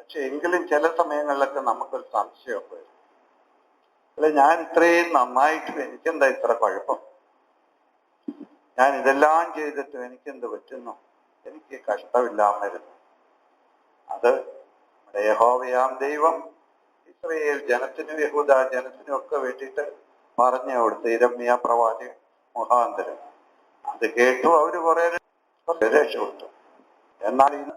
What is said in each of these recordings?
പക്ഷെ എങ്കിലും ചില സമയങ്ങളിലൊക്കെ നമുക്കൊരു സംശയമൊക്കെ വരും. അല്ല, ഞാൻ ഇത്രയും നന്നായിട്ടും എനിക്കെന്താ ഇത്ര കുഴപ്പം? ഞാൻ ഇതെല്ലാം ചെയ്തിട്ടും എനിക്കെന്ത് പറ്റുന്നു? എനിക്ക് കഷ്ടമില്ലാമായിരുന്നു. അത് നമ്മുടെ യഹോവയാം ദൈവം ഇസ്രായേൽ ജനത്തിനും യഹൂദ ജനത്തിനും ഒക്കെ വേണ്ടിയിട്ട് പറഞ്ഞു കൊടുത്ത് ഇരമ്യ പ്രവാചക മുഖാന്തരം. അത് കേട്ടു അവര് കുറെ രക്ഷപ്പെട്ടു. എന്നാൽ ഇന്ന്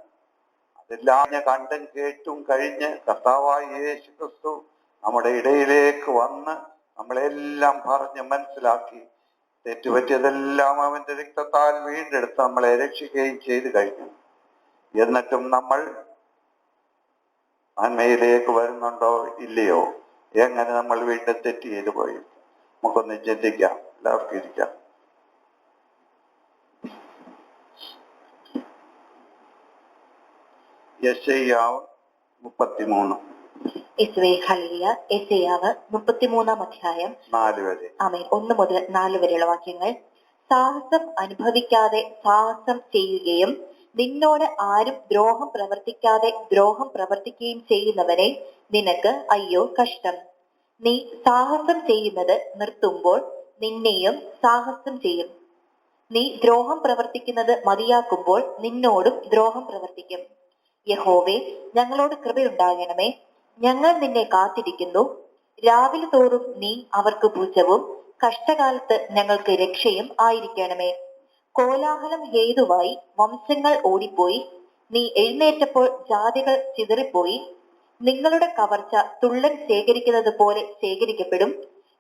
അതെല്ലാം ഞാൻ കണ്ടും കേട്ടും കഴിഞ്ഞ് കർത്താവായ യേശു ക്രിസ്തു നമ്മുടെ ഇടയിലേക്ക് വന്ന് നമ്മളെല്ലാം പറഞ്ഞ് മനസ്സിലാക്കി തെറ്റുപറ്റിയതെല്ലാം അവന്റെ രക്തത്താൽ വീണ്ടെടുത്ത് നമ്മളെ രക്ഷിക്കുകയും ചെയ്തു കഴിഞ്ഞു. എന്നിട്ടും നമ്മൾ നന്മയിലേക്ക് വരുന്നുണ്ടോ ഇല്ലയോ? എങ്ങനെ നമ്മൾ വീണ്ടും തെറ്റ് ചെയ്തു പോയി? നമുക്കൊന്ന് ചിന്തിക്കാം. എല്ലാവർക്കും ഇരിക്കാം. യെശയ്യാവ് 33. യെശയ്യാവ് 33 അധ്യായം 4 വരെ. ആമേൻ. 1 മുതൽ 4 വരെയുള്ള വാക്യങ്ങൾ. സാഹസം അനുഭവിക്കാതെ സാഹസം ചെയ്യുകയും നിന്നോട് ആരും ദ്രോഹം പ്രവർത്തിക്കാതെ ദ്രോഹം പ്രവർത്തിക്കുകയും ചെയ്യുന്നവനെ നിനക്ക് അയ്യോ കഷ്ടം. നീ സാഹസം ചെയ്യുന്നത് നിർത്തുമ്പോൾ നിന്നെയും സാഹസം ചെയ്യും. നീ ദ്രോഹം പ്രവർത്തിക്കുന്നത് മതിയാക്കുമ്പോൾ നിന്നോടും ദ്രോഹം പ്രവർത്തിക്കും. യഹോവേ, ഞങ്ങളോട് കൃപയുണ്ടാകണമേ. ഞങ്ങൾ നിന്നെ കാത്തിരിക്കുന്നു. രാവിലെ തോറും നീ അവർക്ക് ഭുജവും കഷ്ടകാലത്ത് ഞങ്ങൾക്ക് രക്ഷയും ആയിരിക്കണമേ. കോലാഹലം ഹേതുവായി വംശങ്ങൾ ഓടിപ്പോയി. നീ എഴുന്നേറ്റപ്പോൾ ജാതികൾ ചിതറിപ്പോയി. നിങ്ങളുടെ കവർച്ച തുള്ളൻ ശേഖരിക്കുന്നത് പോലെ ശേഖരിക്കപ്പെടും.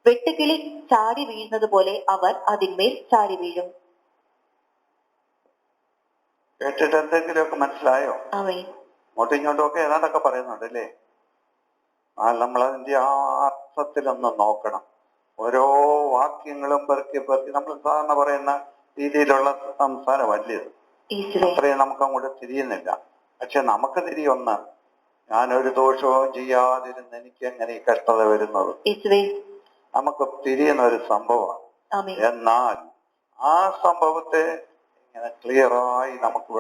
വെട്ടുകിളി ചാടി വീഴുന്നത് പോലെ അവർ അതിന്മേൽ ചാടി വീഴും. കേട്ടിട്ട് എന്തെങ്കിലുമൊക്കെ മനസ്സിലായോ? അങ്ങോട്ടും ഇങ്ങോട്ടും ഒക്കെ ഏതാണ്ടൊക്കെ പറയുന്നുണ്ട് അല്ലേ? നമ്മളതിന്റെ ആ അർത്ഥത്തിലൊന്ന് നോക്കണം. ഓരോ വാക്യങ്ങളും പെറുക്കി നമ്മൾ സാധാരണ പറയുന്ന രീതിയിലുള്ള സംസാരമല്ലിത്. അത്രയും നമുക്ക് അങ്ങോട്ട് തിരിയുന്നില്ല. പക്ഷെ നമുക്ക് തിരിയൊന്ന്, ഞാനൊരു ദോഷവും ചെയ്യാതിരുന്ന് എനിക്ക് എങ്ങനെ ഈ കഷ്ടത വരുന്നത്? നമുക്ക് തിരിയുന്ന ഒരു സംഭവമാണ്. എന്നാൽ ആ സംഭവത്തെ ഇങ്ങനെ ക്ലിയറായി നമുക്ക്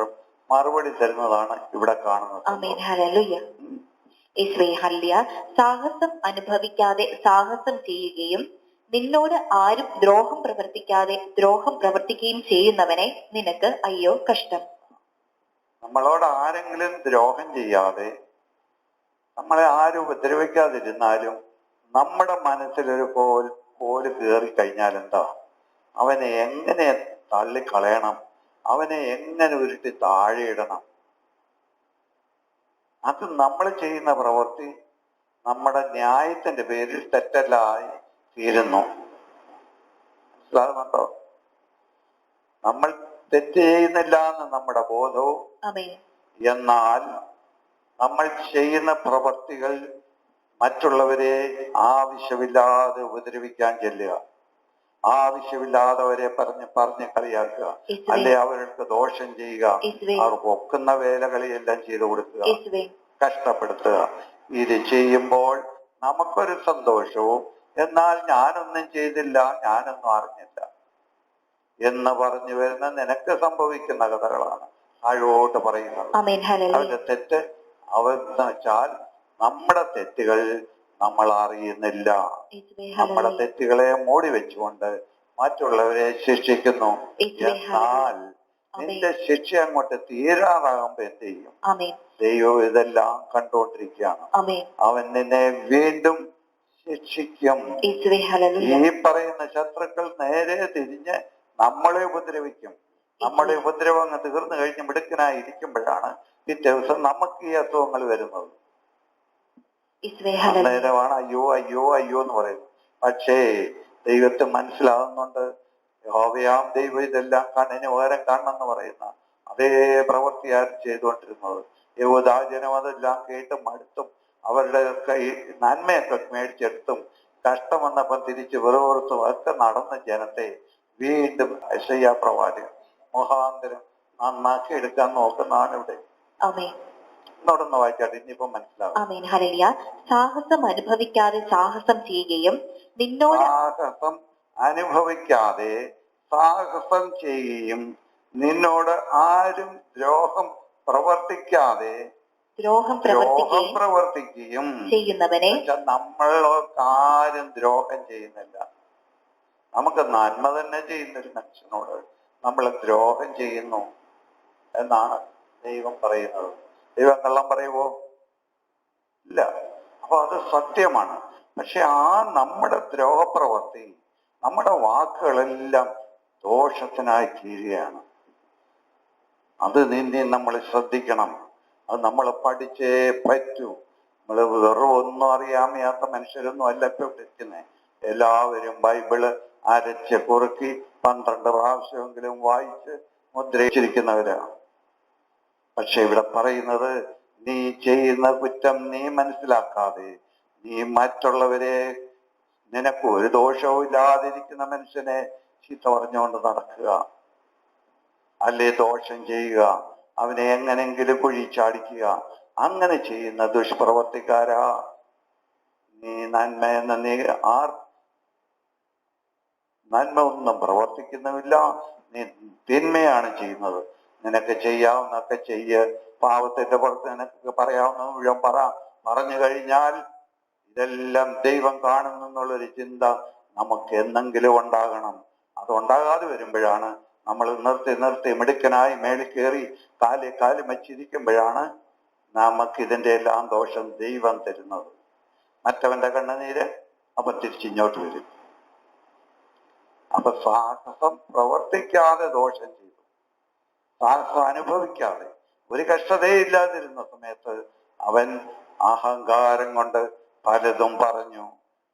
മറുപടി തരുന്നതാണ് ഇവിടെ കാണുന്നത്. സാഹസം അനുഭവിക്കാതെ സാഹസം ചെയ്യുകയും നിന്നോട് ആരും ദ്രോഹം പ്രവർത്തിക്കാതെ ദ്രോഹം പ്രവർത്തിക്കുകയും ചെയ്യുന്നവനെ നിനക്ക് അയ്യോ കഷ്ടം. നമ്മളോട് ആരെങ്കിലും ദ്രോഹം ചെയ്യാതെ നമ്മളെ ആരും ഉപദ്രവിക്കാതിരുന്നാലും നമ്മുടെ മനസ്സിലൊരു കോല് കയറി കഴിഞ്ഞാൽ എന്താ? അവനെ എങ്ങനെ തള്ളിക്കളയണം? അവനെ എങ്ങനെ ഉരുട്ടി താഴെ ഇടണം? അത് നമ്മൾ ചെയ്യുന്ന പ്രവൃത്തി നമ്മുടെ ന്യായത്തിന്റെ പേരിൽ തെറ്റല്ലായി തീരുന്നു. മനസ്സിലാകുന്നുണ്ടോ? നമ്മൾ തെറ്റ് ചെയ്യുന്നില്ല എന്ന് നമ്മുടെ ബോധവും, എന്നാൽ നമ്മൾ ചെയ്യുന്ന പ്രവൃത്തികൾ മറ്റുള്ളവരെ ആവശ്യമില്ലാതെ ഉപദ്രവിക്കാൻ ചെല്ലുക, ആവശ്യമില്ലാത്തവരെ പറഞ്ഞ് കളിയാക്കുക, അല്ലെ അവർക്ക് ദോഷം ചെയ്യുക, അവർക്ക് ഒക്കുന്ന വേലകളെയെല്ലാം ചെയ്തു കൊടുക്കുക, കഷ്ടപ്പെടുത്തുക. ഇത് ചെയ്യുമ്പോൾ നമുക്കൊരു സന്തോഷവും, എന്നാൽ ഞാനൊന്നും ചെയ്തില്ല, ഞാനൊന്നും അറിഞ്ഞില്ല എന്ന് പറഞ്ഞു വരുന്ന നിനക്ക് സംഭവിക്കുന്ന കഥകളാണ് താഴോട്ട് പറയുന്നത്. അവന്റെ തെറ്റ് അവന്ന് വെച്ചാൽ നമ്മുടെ തെറ്റുകൾ നമ്മൾ അറിയുന്നില്ല. നമ്മുടെ തെറ്റുകളെ മൂടി വെച്ചുകൊണ്ട് മറ്റുള്ളവരെ ശിക്ഷിക്കുന്നു. എന്നാൽ നിന്റെ ശിക്ഷ അങ്ങോട്ട് തീരാറാകുമ്പോ എന്ത് ചെയ്യും? ദൈവം ഇതെല്ലാം കണ്ടുകൊണ്ടിരിക്കുകയാണ്. അവൻ നിന്നെ വീണ്ടും ശിക്ഷിക്കും. ഈ പറയുന്ന ശത്രുക്കൾ നേരെ തിരിഞ്ഞ് നമ്മളെ ഉപദ്രവിക്കും. നമ്മുടെ ഉപദ്രവം അങ്ങ് തീർന്നു കഴിഞ്ഞ് മിടുക്കനായി ഇരിക്കുമ്പോഴാണ് പിറ്റേ ദിവസം നമുക്ക് ഈ അസുഖങ്ങൾ വരുന്നത്. അന്നേരമാണ് അയ്യോ അയ്യോ അയ്യോ എന്ന് പറയുന്നത്. പക്ഷേ ദൈവത്തെ മനസ്സിലാകുന്നുണ്ട്. യഹോവയാം ദൈവം ഇതെല്ലാം കണ്ണിന് പകരം കണ്ണെന്ന് പറയുന്ന അതേ പ്രവൃത്തിയാണ് ചെയ്തുകൊണ്ടിരുന്നത്. യഹൂദാജനം അതെല്ലാം കേട്ടും മടുത്തും അവരുടെ നന്മയൊക്കെ മേടിച്ചെടുത്തും കഷ്ടം വന്നപ്പം തിരിച്ച് വെറുതെത്തും ഒക്കെ നടന്ന ജനത്തെ വീണ്ടും യെശയ്യാ പ്രവാചകൻ മുഖാന്തരം നന്നാക്കി എടുക്കാൻ നോക്കുന്നതാണ് ഇവിടെ. എന്നോടൊന്ന് വായിച്ചാട്ടെ, ഇനിയിപ്പോ മനസ്സിലാവും. സാഹസം അനുഭവിക്കാതെ സാഹസം ചെയ്യുകയും നിന്നോട് സാഹസം അനുഭവിക്കാതെ സാഹസം ചെയ്യുകയും നിന്നോട് ആരും ദ്രോഹം പ്രവർത്തിക്കാതെ ദ്രോഹം പ്രവർത്തിക്കുകയും ചെയ്യുന്നവനെ നമ്മളൊക്കെ ആരും ദ്രോഹം ചെയ്യുന്നില്ല. നമുക്ക് നന്മ തന്നെ ചെയ്യുന്നൊരു മനുഷ്യനോട് നമ്മൾ ദ്രോഹം ചെയ്യുന്നു എന്നാണ് ദൈവം പറയുന്നത്. ദൈവം കള്ളം പറയുമോ? ഇല്ല. അപ്പൊ അത് സത്യമാണ്. പക്ഷെ ആ നമ്മുടെ ദ്രോഹപ്രവൃത്തി, നമ്മുടെ വാക്കുകളെല്ലാം ദോഷത്തിനായി തീരുകയാണ്. അത് നമ്മൾ ശ്രദ്ധിക്കണം. അത് നമ്മൾ പഠിച്ചേ പറ്റൂ. നമ്മൾ വെറും ഒന്നും അറിയാൻ വയ്യാത്ത മനുഷ്യരൊന്നും അല്ല ഇപ്പൊ ഇരിക്കുന്നത്. എല്ലാവരും ബൈബിള് അരച്ച് കുറുക്കി 12 പ്രാവശ്യമെങ്കിലും വായിച്ച് മുദ്രയിച്ചിരിക്കുന്നവരാണ്. പക്ഷെ ഇവിടെ പറയുന്നത്, നീ ചെയ്യുന്ന കുറ്റം നീ മനസ്സിലാക്കാതെ നീ മറ്റുള്ളവരെ, നിനക്ക് ഒരു ദോഷവും ഇല്ലാതിരിക്കുന്ന മനുഷ്യനെ ചീത്ത പറഞ്ഞുകൊണ്ട് നടക്കുക, അല്ലേ ദോഷം ചെയ്യുക, അവനെ എങ്ങനെങ്കിലും കുഴി ചാടിക്കുക, അങ്ങനെ ചെയ്യുന്ന ദുഷ്പ്രവർത്തിക്കാരാ. നീ നന്മ ഒന്നും പ്രവർത്തിക്കുന്നുമില്ല, നീ തിന്മയാണ് ചെയ്യുന്നത്. നിനക്ക് ചെയ്യാവുന്നൊക്കെ ചെയ്യ്, പാവത്തിന്റെ പുറത്ത് നിനക്ക് പറയാവുന്ന മുഴുവൻ പറഞ്ഞു കഴിഞ്ഞാൽ ഇതെല്ലാം ദൈവം കാണുന്നു എന്നുള്ളൊരു ചിന്ത നമുക്ക് എന്നെങ്കിലും ഉണ്ടാകണം. അത് ഉണ്ടാകാതെ വരുമ്പോഴാണ് നമ്മൾ നിർത്തി മിടുക്കനായി മേളിൽ കയറി കാല് വച്ചിരിക്കുമ്പോഴാണ് നമുക്ക് ഇതിന്റെ എല്ലാം ദോഷം ദൈവം തരുന്നത്. മറ്റവന്റെ കണ്ണുനീര് അവൻ തിരിച്ചിങ്ങോട്ട് വരും. അപ്പൊ സാഹസം പ്രവർത്തിക്കാതെ ദോഷം ചെയ്തു, സാഹസം അനുഭവിക്കാതെ ഒരു കഷ്ടതയില്ലാതിരുന്ന സമയത്ത് അവൻ അഹങ്കാരം കൊണ്ട് പലതും പറഞ്ഞു,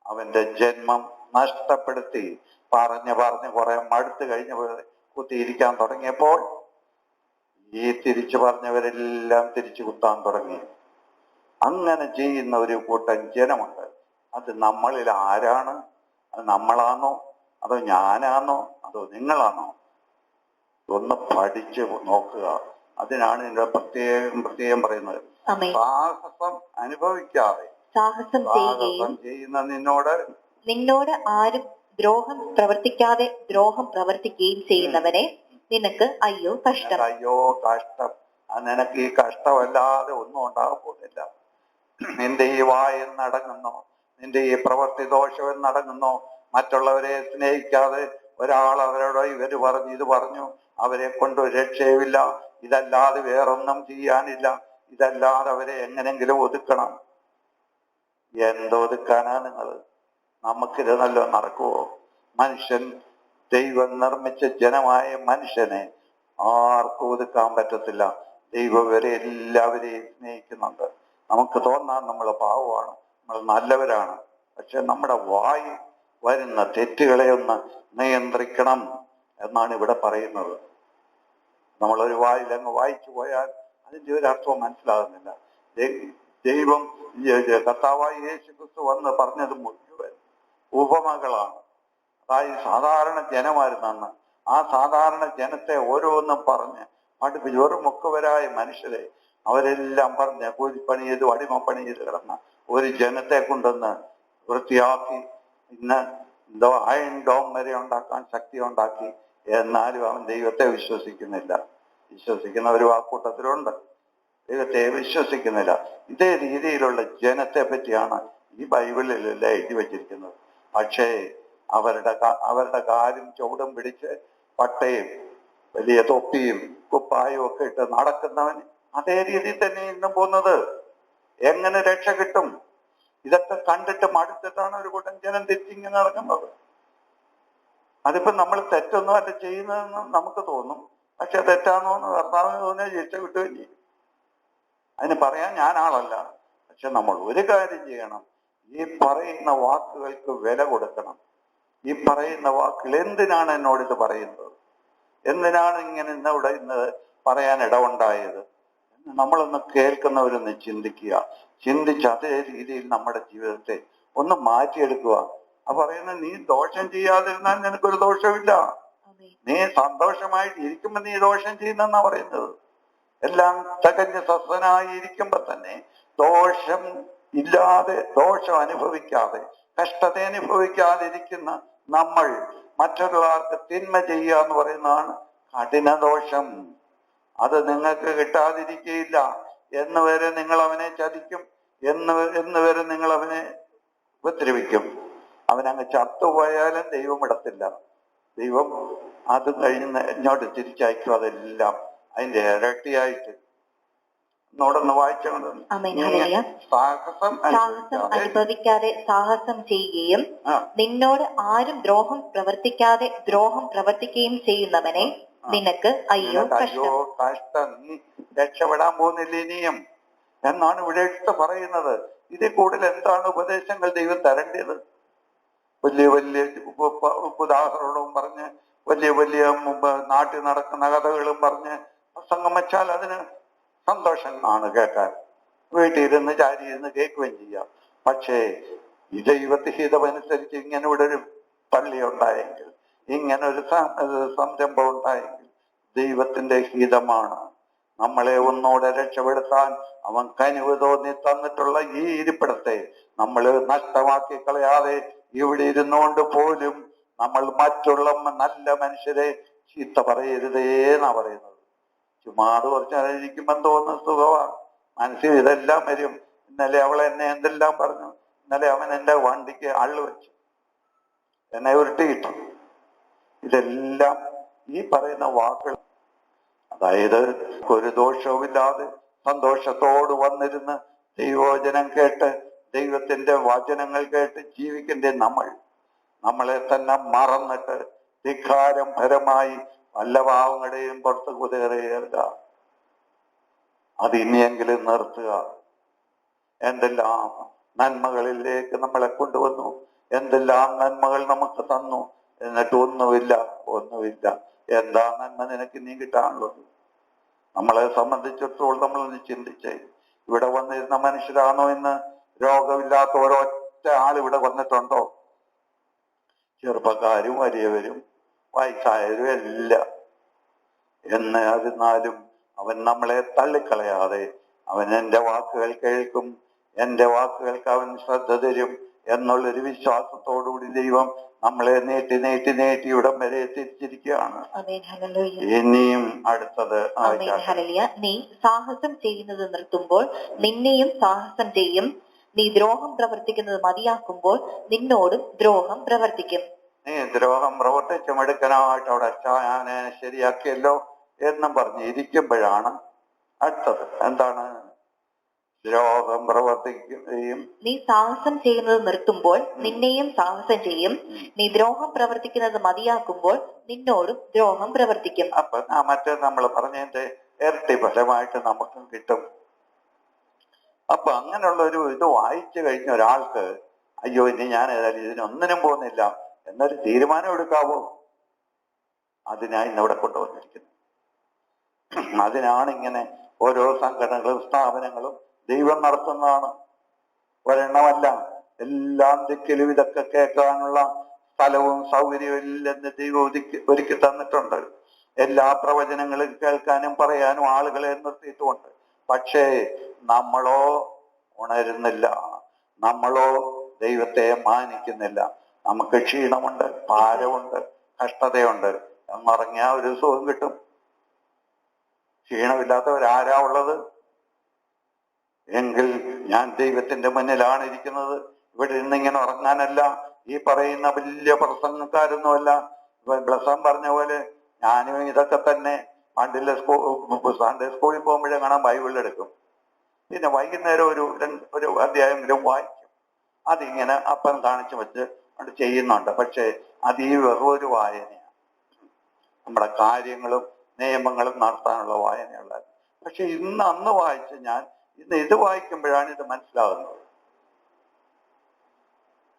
അവന്റെ ജന്മം നഷ്ടപ്പെടുത്തി. പറഞ്ഞ് കുറെ മടുത്ത് കഴിഞ്ഞ് കുത്തിയിരിക്കാൻ തുടങ്ങിയപ്പോൾ ഈ തിരിച്ചു പറഞ്ഞവരെല്ലാം തിരിച്ചു കുത്താൻ തുടങ്ങി. അങ്ങനെ ചെയ്യുന്ന ഒരു കൂട്ടം ജനമുണ്ട്. അത് നമ്മളിൽ ആരാണ്? അത് നമ്മളാണോ, അതോ ഞാനാണോ, അതോ നിങ്ങളാണോ? ഒന്ന് പഠിച്ച് നോക്കുക. അതിനാണ് ഇതിന്റെ പ്രത്യേകം പറയുന്നത്. സാഹസം അനുഭവിക്കാതെ സാഹസം ചെയ്യുന്ന നിന്നോട് ആരും ദ്രോഹം പ്രവർത്തിക്കാതെ ദ്രോഹം പ്രവർത്തിക്കുകയും ചെയ്യുന്നവനെ നിനക്ക് അയ്യോ കഷ്ടം. നിനക്ക് ഈ കഷ്ടമല്ലാതെ ഒന്നും ഉണ്ടാകാൻ പോകുന്നില്ല. നിന്റെ ഈ വായെന്നടങ്ങുന്നോ, നിന്റെ ഈ പ്രവൃത്തി ദോഷമെന്നടങ്ങുന്നോ, മറ്റുള്ളവരെ സ്നേഹിക്കാതെ ഒരാൾ അവരോട് ഇവര് പറഞ്ഞു ഇത് പറഞ്ഞു, അവരെ കൊണ്ട് രക്ഷയുമില്ല, ഇതല്ലാതെ വേറൊന്നും ചെയ്യാനില്ല, ഇതല്ലാതെ അവരെ എങ്ങനെങ്കിലും ഒതുക്കണം. എന്തൊതുക്കാനാ നിങ്ങൾ? നമുക്കിത് നല്ല നടക്കുവോ? മനുഷ്യൻ, ദൈവം നിർമ്മിച്ച ജനമായ മനുഷ്യനെ ആർക്കും ഒതുക്കാൻ പറ്റത്തില്ല. ദൈവം വരെ എല്ലാവരെയും സ്നേഹിക്കുന്നുണ്ട്. നമുക്ക് തോന്നാൻ നമ്മൾ പാവമാണ്, നമ്മൾ നല്ലവരാണ്. പക്ഷെ നമ്മുടെ വായി വരുന്ന തെറ്റുകളെ ഒന്ന് നിയന്ത്രിക്കണം എന്നാണ് ഇവിടെ പറയുന്നത്. നമ്മളൊരു വായിലങ്ങ് വായിച്ചു പോയാൽ അതിൻ്റെ ഒരു അർത്ഥം മനസ്സിലാകുന്നില്ല. ദൈവം കർത്താവായ യേശു ക്രിസ്തു വന്ന് പറഞ്ഞത് മുഴുവൻ ഉപമകളാണ്. അതായത് സാധാരണ ജനമായിരുന്നു അന്ന്. ആ സാധാരണ ജനത്തെ ഓരോന്നും പറഞ്ഞ് അടുപ്പിച്ച് വെറും മുക്കുവരായ മനുഷ്യരെ അവരെല്ലാം പറഞ്ഞ് കൂലിപ്പണി ചെയ്ത് അടിമപ്പണി ചെയ്ത് കിടന്ന ഒരു ജനത്തെ കൊണ്ടുവന്ന് വൃത്തിയാക്കി ഇന്ന് അയൺ ഡോം വരെ ഉണ്ടാക്കാൻ ശക്തി ഉണ്ടാക്കി. എന്നാലും അവൻ ദൈവത്തെ വിശ്വസിക്കുന്നില്ല. വിശ്വസിക്കുന്നവരും ആ കൂട്ടത്തിലുണ്ട്, ദൈവത്തെ വിശ്വസിക്കുന്നില്ല. ഇതേ രീതിയിലുള്ള ജനത്തെ പറ്റിയാണ് ഈ ബൈബിളിലെല്ലാം എഴുതി വച്ചിരിക്കുന്നത്. പക്ഷേ അവരുടെ കാലും ചുവടും പിടിച്ച് പട്ടയും വലിയ തൊപ്പിയും കുപ്പായും ഒക്കെ ഇട്ട് നടക്കുന്നവൻ അതേ രീതിയിൽ തന്നെ ഇന്നും പോകുന്നത്. എങ്ങനെ രക്ഷ കിട്ടും? ഇതൊക്കെ കണ്ടിട്ട് മടുത്തിട്ടാണ് ഒരു കൂട്ടം ജനം തിരിച്ചിങ്ങനെ നടക്കുന്നത്. അതിപ്പോ നമ്മൾ തെറ്റൊന്നും അല്ല ചെയ്യുന്നതെന്ന് നമുക്ക് തോന്നും. പക്ഷെ തെറ്റാണോ എന്ന് കർത്താവിന് തോന്നിയാൽ ശിക്ഷ കിട്ടുകയും ചെയ്യും. അതിന് പറയാൻ ഞാൻ ആളല്ല. പക്ഷെ നമ്മൾ ഒരു കാര്യം ചെയ്യണം, ഈ പറയുന്ന വാക്കുകൾക്ക് വില കൊടുക്കണം. ഈ പറയുന്ന വാക്കുകൾ എന്തിനാണ് എന്നോട് ഇത് പറയുന്നത്, എന്തിനാണ് ഇങ്ങനെ ഇന്ന് പറയാൻ ഇടവുണ്ടായത് എന്ന് നമ്മളൊന്ന് കേൾക്കുന്നവരൊന്ന് ചിന്തിക്കുക. ചിന്തിച്ച് അതേ രീതിയിൽ നമ്മുടെ ജീവിതത്തെ ഒന്ന് മാറ്റിയെടുക്കുക. പറയുന്നത്, നീ ദോഷം ചെയ്യാതിരുന്നാൽ നിനക്കൊരു ദോഷമില്ല. നീ സന്തോഷമായിട്ട് ഇരിക്കുമ്പോ നീ ദോഷം ചെയ്യുന്നെന്നാ പറയുന്നത്. എല്ലാം തികഞ്ഞ സ്വസ്ഥനായി ഇരിക്കുമ്പോ തന്നെ ദോഷം ഇല്ലാതെ, ദോഷം അനുഭവിക്കാതെ, കഷ്ടത അനുഭവിക്കാതെ ഇരിക്കുന്ന നമ്മൾ മറ്റുള്ളവർക്ക് തിന്മ ചെയ്യുക എന്ന് പറയുന്നതാണ് കഠിന ദോഷം. അത് നിങ്ങൾക്ക് കിട്ടാതിരിക്കുകയില്ല. എന്ന് വരെ നിങ്ങൾ അവനെ ചതിക്കും, എന്ന് വരെ നിങ്ങൾ അവനെ ഉപദ്രവിക്കും. അവനങ്ങ് ചത്തുപോയാലും ദൈവം ഇടത്തില്ല. ദൈവം അത് കഴിഞ്ഞ് ഇങ്ങോട്ട് തിരിച്ചയക്കും. അതെല്ലാം അതിന്റെ ഇരട്ടിയായിട്ട്. എന്നോടൊന്ന് വായിച്ചോണ്ട്. സാഹസം അനുഭവിക്കാതെ സാഹസം ചെയ്യുകയും നിന്നോട് ആരും ദ്രോഹം പ്രവർത്തിക്കാതെ ദ്രോഹം പ്രവർത്തിക്കുകയും ചെയ്യുന്നവനെ നിനക്ക് അയ്യോ കഷ്ടം, നീ രക്ഷപ്പെടാൻ പോകുന്നില്ല ഇനിയും എന്നാണ് ഇവിടെ എടുത്ത് പറയുന്നത്. ഇതിൽ കൂടുതൽ എന്താണ് ഉപദേശങ്ങൾ ദൈവം തരേണ്ടത്? വലിയ വലിയ ഉദാഹരണവും പറഞ്ഞ്, വലിയ വലിയ നാട്ടിൽ നടക്കുന്ന കഥകളും പറഞ്ഞ് പ്രസംഗം വെച്ചാൽ അതിന് സന്തോഷം ആണ് കേൾക്കാൻ. വീട്ടിലിരുന്ന് ചാരിയിരുന്ന് കേൾക്കുകയും ചെയ്യാം. പക്ഷേ ഈ ദൈവഹിതമനുസരിച്ച് ഇങ്ങനെ ഇവിടെ ഒരു പള്ളി ഉണ്ടായെങ്കിൽ, ഇങ്ങനെ ഒരു സംരംഭം ഉണ്ടായെങ്കിൽ ദൈവത്തിന്റെ ഹിതമാണ്. നമ്മളെ ഒന്നോടെ രക്ഷപ്പെടുത്താൻ അവൻ കനിവ് തോന്നി തന്നിട്ടുള്ള ഈ ഇരിപ്പിടത്തെ നമ്മൾ നഷ്ടമാക്കി കളയാതെ ഇവിടെ ഇരുന്നുകൊണ്ട് പോലും നമ്മൾ മറ്റുള്ള നല്ല മനുഷ്യരെ ചീത്ത പറയരുതേ എന്നാ പറയുന്നത്. ചുമ്മാത് കുറച്ചാലിരിക്കുമ്പോൾ തോന്നുന്ന സുഖമാണ്. മനസ്സിൽ ഇതെല്ലാം വരും. ഇന്നലെ അവൾ എന്നെ എന്തെല്ലാം പറഞ്ഞു, ഇന്നലെ അവൻ എൻ്റെ വണ്ടിക്ക് അള്ളു വെച്ചു, എന്നെ ഉരുട്ടിയിട്ടു. ഇതെല്ലാം ഈ പറയുന്ന വാക്കുകൾ, അതായത് ഒരു ദോഷവുമില്ലാതെ സന്തോഷത്തോട് വന്നിരുന്ന് ദൈവവചനം കേട്ട് ദൈവത്തിന്റെ വചനങ്ങൾ കേട്ട് ജീവിക്കേണ്ട നമ്മളെ തന്നെ മറന്നിട്ട് ധിക്കാരം പരമായി വല്ല പാവങ്ങളുടെയും പുറത്ത് കുതിരയുക. അത് ഇനിയെങ്കിലും നിർത്തുക. എന്തെല്ലാം നന്മകളിലേക്ക് നമ്മളെ കൊണ്ടുവന്നു, എന്തെല്ലാം നന്മകൾ നമുക്ക് തന്നു, എന്നിട്ട് ഒന്നുമില്ല. എന്താ നന്മ നിനക്ക് നീ കിട്ടാനുള്ളത്? നമ്മളെ സംബന്ധിച്ചിടത്തോളം നമ്മളൊന്ന് ചിന്തിച്ചേ. ഇവിടെ വന്നിരുന്ന മനുഷ്യരാണോ ഇന്ന് രോഗമില്ലാത്ത ഒരൊറ്റ ആൾ ഇവിടെ വന്നിട്ടുണ്ടോ? ചെറുപ്പക്കാരും വലിയവരും വയസ്സായവരും എല്ലാം. എന്നിരുന്നാലും അവൻ നമ്മളെ തള്ളിക്കളയാതെ അവൻ എൻ്റെ വാക്കുകൾ കേൾക്കും, എൻ്റെ വാക്കുകൾക്ക് അവൻ ശ്രദ്ധ തരും എന്നുള്ളൊരു വിശ്വാസത്തോടുകൂടി ദൈവം നമ്മളെ നീട്ടി നീട്ടി നീട്ടി ഇവിടം വരെ എത്തിച്ചിരിക്കുകയാണ്. ഇനിയും അടുത്തത് നീ സാഹസം ചെയ്യുന്നത് നിർത്തുമ്പോൾ നിന്നെയും സാഹസം ചെയ്യും, നീ ദ്രോഹം പ്രവർത്തിക്കുന്നത് മതിയാക്കുമ്പോൾ നിന്നോടും ദ്രോഹം പ്രവർത്തിക്കും. നീ ദ്രോഹം പ്രവർത്തിച്ച് മെടുക്കനായിട്ട് അവിടെ ഞാൻ ശരിയാക്കിയല്ലോ എന്നും പറഞ്ഞ് ഇരിക്കുമ്പോഴാണ് അടുത്തത് എന്താണ്? ദ്രോഹം പ്രവർത്തിക്കുകയും നീ സാഹസം ചെയ്യുന്നത് നിർത്തുമ്പോൾ നിന്നെയും സാഹസം ചെയ്യും, നീ ദ്രോഹം പ്രവർത്തിക്കുന്നത് മതിയാക്കുമ്പോൾ നിന്നോടും ദ്രോഹം പ്രവർത്തിക്കും. അപ്പൊ മറ്റേ നമ്മൾ പറഞ്ഞതിന്റെ ഇരട്ടി ഫലമായിട്ട് നമുക്കും കിട്ടും. അപ്പൊ അങ്ങനെയുള്ള ഒരു ഇത് വായിച്ചു കഴിഞ്ഞ ഒരാൾക്ക് അയ്യോ ഇനി ഞാൻ ഏതായാലും ഇതിനൊന്നിനും പോകുന്നില്ല എന്നൊരു തീരുമാനം എടുക്കാവോ? അതിനായി ഇന്നിവിടെ കൊണ്ടുവന്നിരിക്കുന്നു. അതിനാണ് ഇങ്ങനെ ഓരോ സംഘടനകളും സ്ഥാപനങ്ങളും ദൈവം നടത്തുന്നതാണ്. ഒരെണ്ണമല്ല, എല്ലാം ദിക്കിലും ഇതൊക്കെ കേൾക്കാനുള്ള സ്ഥലവും സൗകര്യവും ഇല്ലെന്ന് ദൈവം ഒരുക്കി തന്നിട്ടുണ്ട്. എല്ലാ പ്രവചനങ്ങളും കേൾക്കാനും പറയാനും ആളുകളെ നിർത്തിയിട്ടുമുണ്ട്. പക്ഷേ നമ്മളോ ഉണരുന്നില്ല, നമ്മളോ ദൈവത്തെ മാനിക്കുന്നില്ല. നമുക്ക് ക്ഷീണമുണ്ട്, ഭാരമുണ്ട്, കഷ്ടതയുണ്ട്. എന്നിറങ്ങിയാ ഒരു സുഖം കിട്ടും. ക്ഷീണമില്ലാത്തവരാരാ ഉള്ളത്? എങ്കിൽ ഞാൻ ദൈവത്തിന്റെ മുന്നിലാണ് ഇരിക്കുന്നത്. ഇവിടെ ഇരുന്ന് ഇങ്ങനെ ഉറങ്ങാനല്ല. ഈ പറയുന്ന വലിയ പ്രസംഗക്കാരൊന്നുമല്ല. ബ്ലസം പറഞ്ഞ പോലെ ഞാനും ഇതൊക്കെ തന്നെ പണ്ടിലെ സൺഡേ സ്കൂളിൽ പോകുമ്പോഴേ കാണാൻ ബൈബിളിൽ എടുക്കും. പിന്നെ വൈകുന്നേരം ഒരു അധ്യായമെങ്കിലും വായിക്കും. അതിങ്ങനെ അപ്പം കാണിച്ചു വെച്ച് അത് ചെയ്യുന്നുണ്ട്. പക്ഷെ അത് ഈ വെറൊരു വായനയാണ്. നമ്മുടെ കാര്യങ്ങളും നിയമങ്ങളും നടത്താനുള്ള വായനയുള്ള. പക്ഷെ അന്ന് വായിച്ച് ഇന്ന് ഇത് വായിക്കുമ്പോഴാണ് ഇത് മനസ്സിലാകുന്നത്.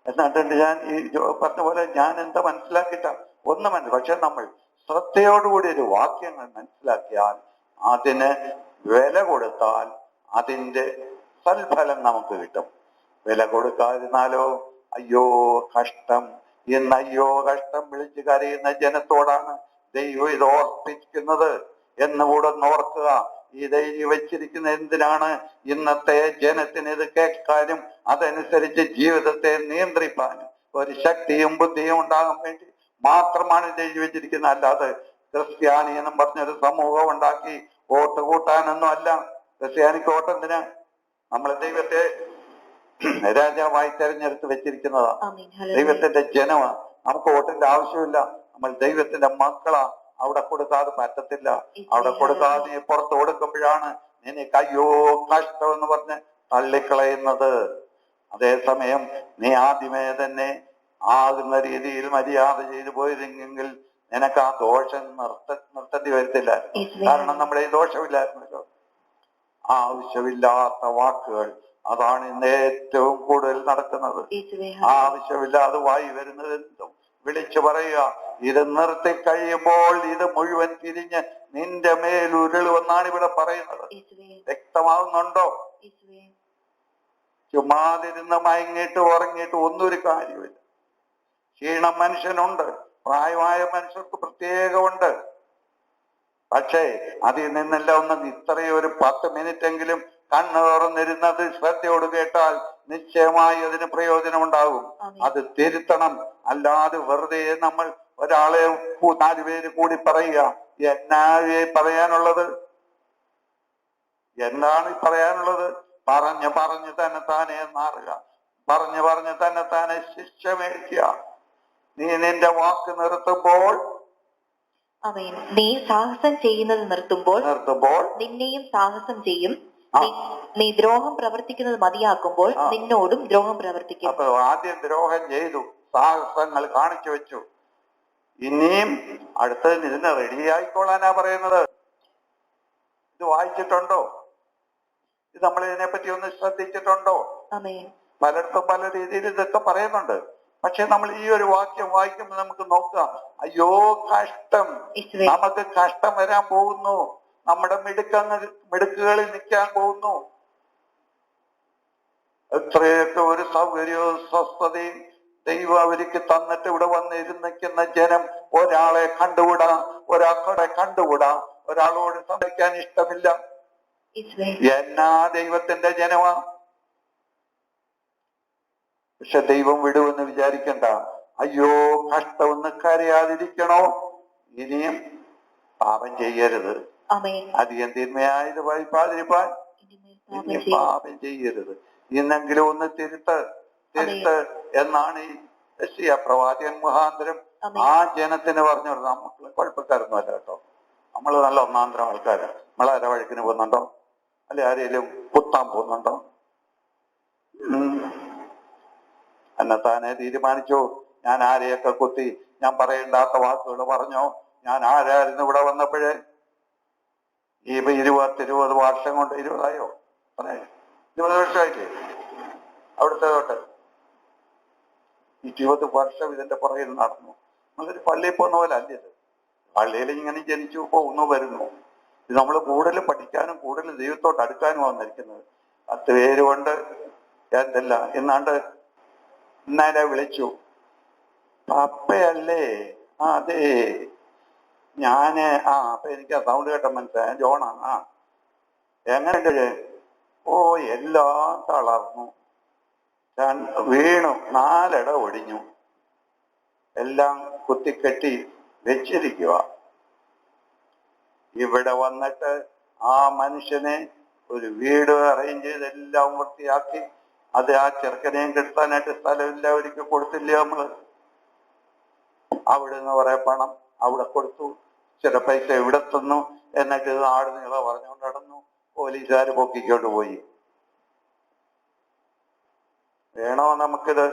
എന്നിട്ട് ഞാൻ ഈ പറഞ്ഞ പോലെ ഞാൻ എന്താ മനസ്സിലാക്കിയിട്ട ഒന്നും പക്ഷെ നമ്മൾ ശ്രദ്ധയോടുകൂടി ഒരു വാക്യങ്ങൾ മനസ്സിലാക്കിയാൽ, അതിന് വില കൊടുത്താൽ അതിന്റെ സൽഫലം നമുക്ക് കിട്ടും. വില കൊടുക്കാതിരുന്നാലോ അയ്യോ കഷ്ടം. ഇന്ന് അയ്യോ കഷ്ടം വിളിച്ച് കരയുന്ന ജനത്തോടാണ് ദൈവം ഇത് ഓർപ്പിക്കുന്നത് എന്നുകൂടെ ഓർക്കുക. ഇത് വെച്ചിരിക്കുന്ന എന്തിനാണ്? ഇന്നത്തെ ജനത്തിന് ഇത് കേൾക്കാനും അതനുസരിച്ച് ജീവിതത്തെ നിയന്ത്രിക്കാനും ഒരു ശക്തിയും ബുദ്ധിയും ഉണ്ടാകാൻ വേണ്ടി മാത്രമാണ് ഇത് എഴുതി വെച്ചിരിക്കുന്നത്. അല്ലാതെ ക്രിസ്ത്യാനി എന്നും പറഞ്ഞൊരു സമൂഹം ഉണ്ടാക്കി വോട്ട് കൂട്ടാനൊന്നും അല്ല. ക്രിസ്ത്യാനിക്ക് വോട്ട് എന്തിനാ? നമ്മളെ ദൈവത്തെ രാജാവായി തെരഞ്ഞെടുത്ത് വെച്ചിരിക്കുന്നതാ. ആമേൻ. ഹല്ലേലൂയ. ദൈവത്തിന്റെ ജനമാ. നമുക്ക് വോട്ടിന്റെ ആവശ്യമില്ല. നമ്മൾ ദൈവത്തിന്റെ മക്കളാ. അവിടെ കൊടുക്കാതെ പറ്റത്തില്ല. അവിടെ കൊടുക്കാതെ നീ പുറത്ത് കൊടുക്കുമ്പോഴാണ് നിനക്ക് അയ്യോ കഷ്ടം എന്ന് പറഞ്ഞ് തള്ളിക്കളയുന്നത്. അതേസമയം നീ ആദ്യമേ തന്നെ ആകുന്ന രീതിയിൽ മര്യാദ ചെയ്തു പോയിരുന്നെങ്കിൽ നിനക്ക് ആ ദോഷം നിർത്തേണ്ടി വരത്തില്ല. കാരണം നമ്മുടെ ഈ ദോഷമില്ലായിരുന്നല്ലോ. ആവശ്യമില്ലാത്ത വാക്കുകൾ, അതാണ് ഇന്ന് ഏറ്റവും കൂടുതൽ നടക്കുന്നത്. ആവശ്യമില്ലാതെ വായി വരുന്നത് എന്തും വിളിച്ചു പറയുക. ഇത് നിർത്തി കഴിയുമ്പോൾ ഇത് മുഴുവൻ തിരിഞ്ഞ് നിന്റെ മേൽ ഉരുളുവെന്നാണ് ഇവിടെ പറയുന്നത്. വ്യക്തമാകുന്നുണ്ടോ? ചുമ്മാതിരുന്ന് മയങ്ങിയിട്ട് ഉറങ്ങിയിട്ട് ഒന്നും ഒരു കാര്യമില്ല. ക്ഷീണം മനുഷ്യനുണ്ട്, പ്രായമായ മനുഷ്യർക്ക് പ്രത്യേകമുണ്ട്. പക്ഷേ അതിൽ നിന്നെല്ലാം ഒന്ന് ഇത്രയും ഒരു 10 മിനിറ്റെങ്കിലും കണ്ണ് തുറന്നിരുന്നത് ശ്രദ്ധയോട് കേട്ടാൽ നിശ്ചയമായി അതിന് പ്രയോജനമുണ്ടാകും. അത് തിരുത്തണം. അല്ലാതെ വെറുതെ നമ്മൾ ഒരാളെ 4 പേര് കൂടി പറയുക. എന്നാ പറയാനുള്ളത്? എന്താണ് പറയാനുള്ളത്? പറഞ്ഞ് തന്നെ താനെ മാറുക. പറഞ്ഞ് തന്നെ താനെ ശിക്ഷ മേടിക്കുക. നീ നിന്റെ വാക്ക് നിർത്തുമ്പോൾ നീ സാഹസം ചെയ്യുന്നത് നിർത്തുമ്പോൾ നിന്നെയും സാഹസം ചെയ്യും. നീ ദ്രോഹം പ്രവർത്തിക്കുന്നത് മതിയാക്കുമ്പോൾ നിന്നോടും ദ്രോഹം പ്രവർത്തിക്കും. അപ്പൊ ആദ്യം ദ്രോഹം ചെയ്തു, സാഹസങ്ങൾ കാണിച്ചു വെച്ചു. ഇനിയും അടുത്തത് ഇതിന് റെഡിയായിക്കോളാനാ പറയുന്നത്. ഇത് വായിച്ചിട്ടുണ്ടോ? ഇത് നമ്മൾ ഇതിനെപ്പറ്റി ഒന്ന് ശ്രദ്ധിച്ചിട്ടുണ്ടോ? പലയിടത്തും പല രീതിയിൽ ഇതൊക്കെ പറയുന്നുണ്ട്. പക്ഷെ നമ്മൾ ഈ ഒരു വാക്യം വായിക്കുമ്പോൾ നമുക്ക് നോക്കാം, അയ്യോ കഷ്ടം, നമുക്ക് കഷ്ടം വരാൻ പോകുന്നു. നമ്മുടെ മിടുക്കുകളിൽ നിൽക്കാൻ പോകുന്നു. എത്രയൊക്കെ ഒരു സൗകര്യവും സ്വസ്ഥതയും ദൈവം അവർക്ക് തന്നിട്ട് ഇവിടെ വന്നിരുന്നിരിക്കുന്ന ജനം ഒരാളെ കണ്ടുകൂടാ, ഒരാളെ കണ്ടുകൂടാ, ഒരാളോട് സംസാരിക്കാൻ ഇഷ്ടമില്ല. എന്നാ ദൈവത്തിന്റെ ജനമാ. പക്ഷെ ദൈവം വിടുമെന്ന് വിചാരിക്കണ്ട. അയ്യോ കഷ്ടമൊന്ന് കരയാതിരിക്കണോ? ഇനിയും പാപം ചെയ്യരുത്. അധികം തിന്മയായത് വായിപ്പാതിരിപ്പാൻ ഇനി പാപം ചെയ്യരുത്. ഇന്നെങ്കിലും ഒന്ന് തിരുത്ത് എന്നാണ് ഈ യെശയ്യാ പ്രവാചകൻ മുഖാന്തരം ആ ജനത്തിന് പറഞ്ഞു. നമുക്ക് കുഴപ്പക്കാരൊന്നും അല്ല കേട്ടോ. നമ്മൾ നല്ല ഒന്നാന്തരം ആൾക്കാരാണ്. നമ്മളാരെ വഴക്കിന് പോകുന്നുണ്ടോ? അല്ലെ ആരെങ്കിലും കുത്താൻ പോകുന്നുണ്ടോ? എന്നെത്താനെ തീരുമാനിച്ചു. ഞാൻ ആരെയൊക്കെ കുത്തി? ഞാൻ പറയേണ്ടാത്ത വാക്കുകൾ പറഞ്ഞോ? ഞാൻ ആരായിരുന്നു ഇവിടെ വന്നപ്പോഴേ? ഈ 20 വർഷം കൊണ്ട് 20ആയോ? 20 വർഷമായില്ലേ അവിടുത്തെ തൊട്ട്? 20 വർഷം ഇതിന്റെ പുറകിൽ നടന്നു. നമ്മളൊരു പള്ളിയിൽ പോകുന്ന പോലെ അല്ലേ ഇത്? പള്ളിയിൽ ഇങ്ങനെ ജനിച്ചു പോകുന്നു വരുന്നു. ഇത് നമ്മൾ കൂടുതൽ പഠിക്കാനും കൂടുതൽ ദൈവത്തോട്ട് അടുക്കാനും വന്നിരിക്കുന്നത്. 10 പേര് കൊണ്ട് എന്തല്ല എന്നാണ്ട് ഇന്നലെ വിളിച്ചു. പപ്പയല്ലേ? അതെ ഞാന്. അപ്പൊ എനിക്ക് ആ സൗണ്ട് കേട്ട മനസ്സിലായ ജോണാ. എങ്ങനെയുണ്ട്? ഓ എല്ലാം തളർന്നു, വീണു, 4 ഇട ഒടിഞ്ഞു, എല്ലാം കുത്തിക്കെട്ടി വെച്ചിരിക്കുക. ഇവിടെ വന്നിട്ട് ആ മനുഷ്യനെ ഒരു വീട് അറേഞ്ച് ചെയ്ത് എല്ലാം വൃത്തിയാക്കി അത് ആ ചെറുക്കനെയും കെടുത്താനായിട്ട് സ്ഥലമില്ല ഒരിക്കൽ കൊടുത്തില്ല നമ്മള്. അവിടെ നിന്ന് കുറെ പണം അവിടെ കൊടുത്തു, ചില പൈസ ഇവിടെ തന്നു. എന്നിട്ട് ഇത് ആട് നീള പറഞ്ഞുകൊണ്ട് നടന്നു. പോലീസുകാർ പൊക്കിക്കൊണ്ട് പോയി. വേണോ നമുക്കിത്?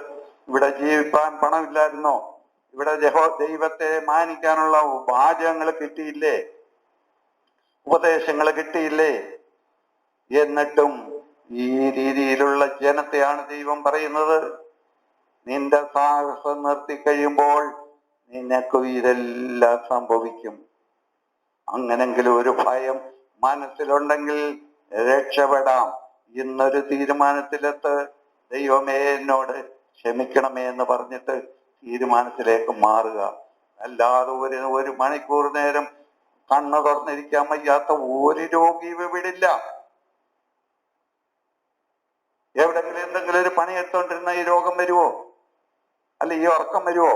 ഇവിടെ ജീവിക്കാൻ പണമില്ലായിരുന്നോ? ഇവിടെ ദൈവത്തെ മാനിക്കാനുള്ള വാചകങ്ങൾ കിട്ടിയില്ലേ? ഉപദേശങ്ങൾ കിട്ടിയില്ലേ? എന്നിട്ടും ഈ രീതിയിലുള്ള ജനത്തെയാണ് ദൈവം പറയുന്നത്, നിന്റെ സാഹസം നിർത്തിക്കഴിയുമ്പോൾ നിനക്കും ഇതെല്ലാം സംഭവിക്കും. അങ്ങനെങ്കിലും ഒരു ഭയം മനസ്സിലുണ്ടെങ്കിൽ രക്ഷപ്പെടാം. ഇന്നൊരു തീരുമാനത്തിലെത്ത്. ദൈവമേ എന്നോട് ക്ഷമിക്കണമേ എന്ന് പറഞ്ഞിട്ട് തീരുമാനത്തിലേക്ക് മാറുക. അല്ലാതെ ഒരു മണിക്കൂർ നേരം കണ്ണ് തുറന്നിരിക്കാൻ വയ്യാത്ത ഒരു രോഗി വിടില്ല. എവിടെങ്കിലും എന്തെങ്കിലും ഒരു പണി എടുത്തോണ്ടിരുന്ന ഈ രോഗം വരുവോ? അല്ല ഈ ഉറക്കം വരുവോ?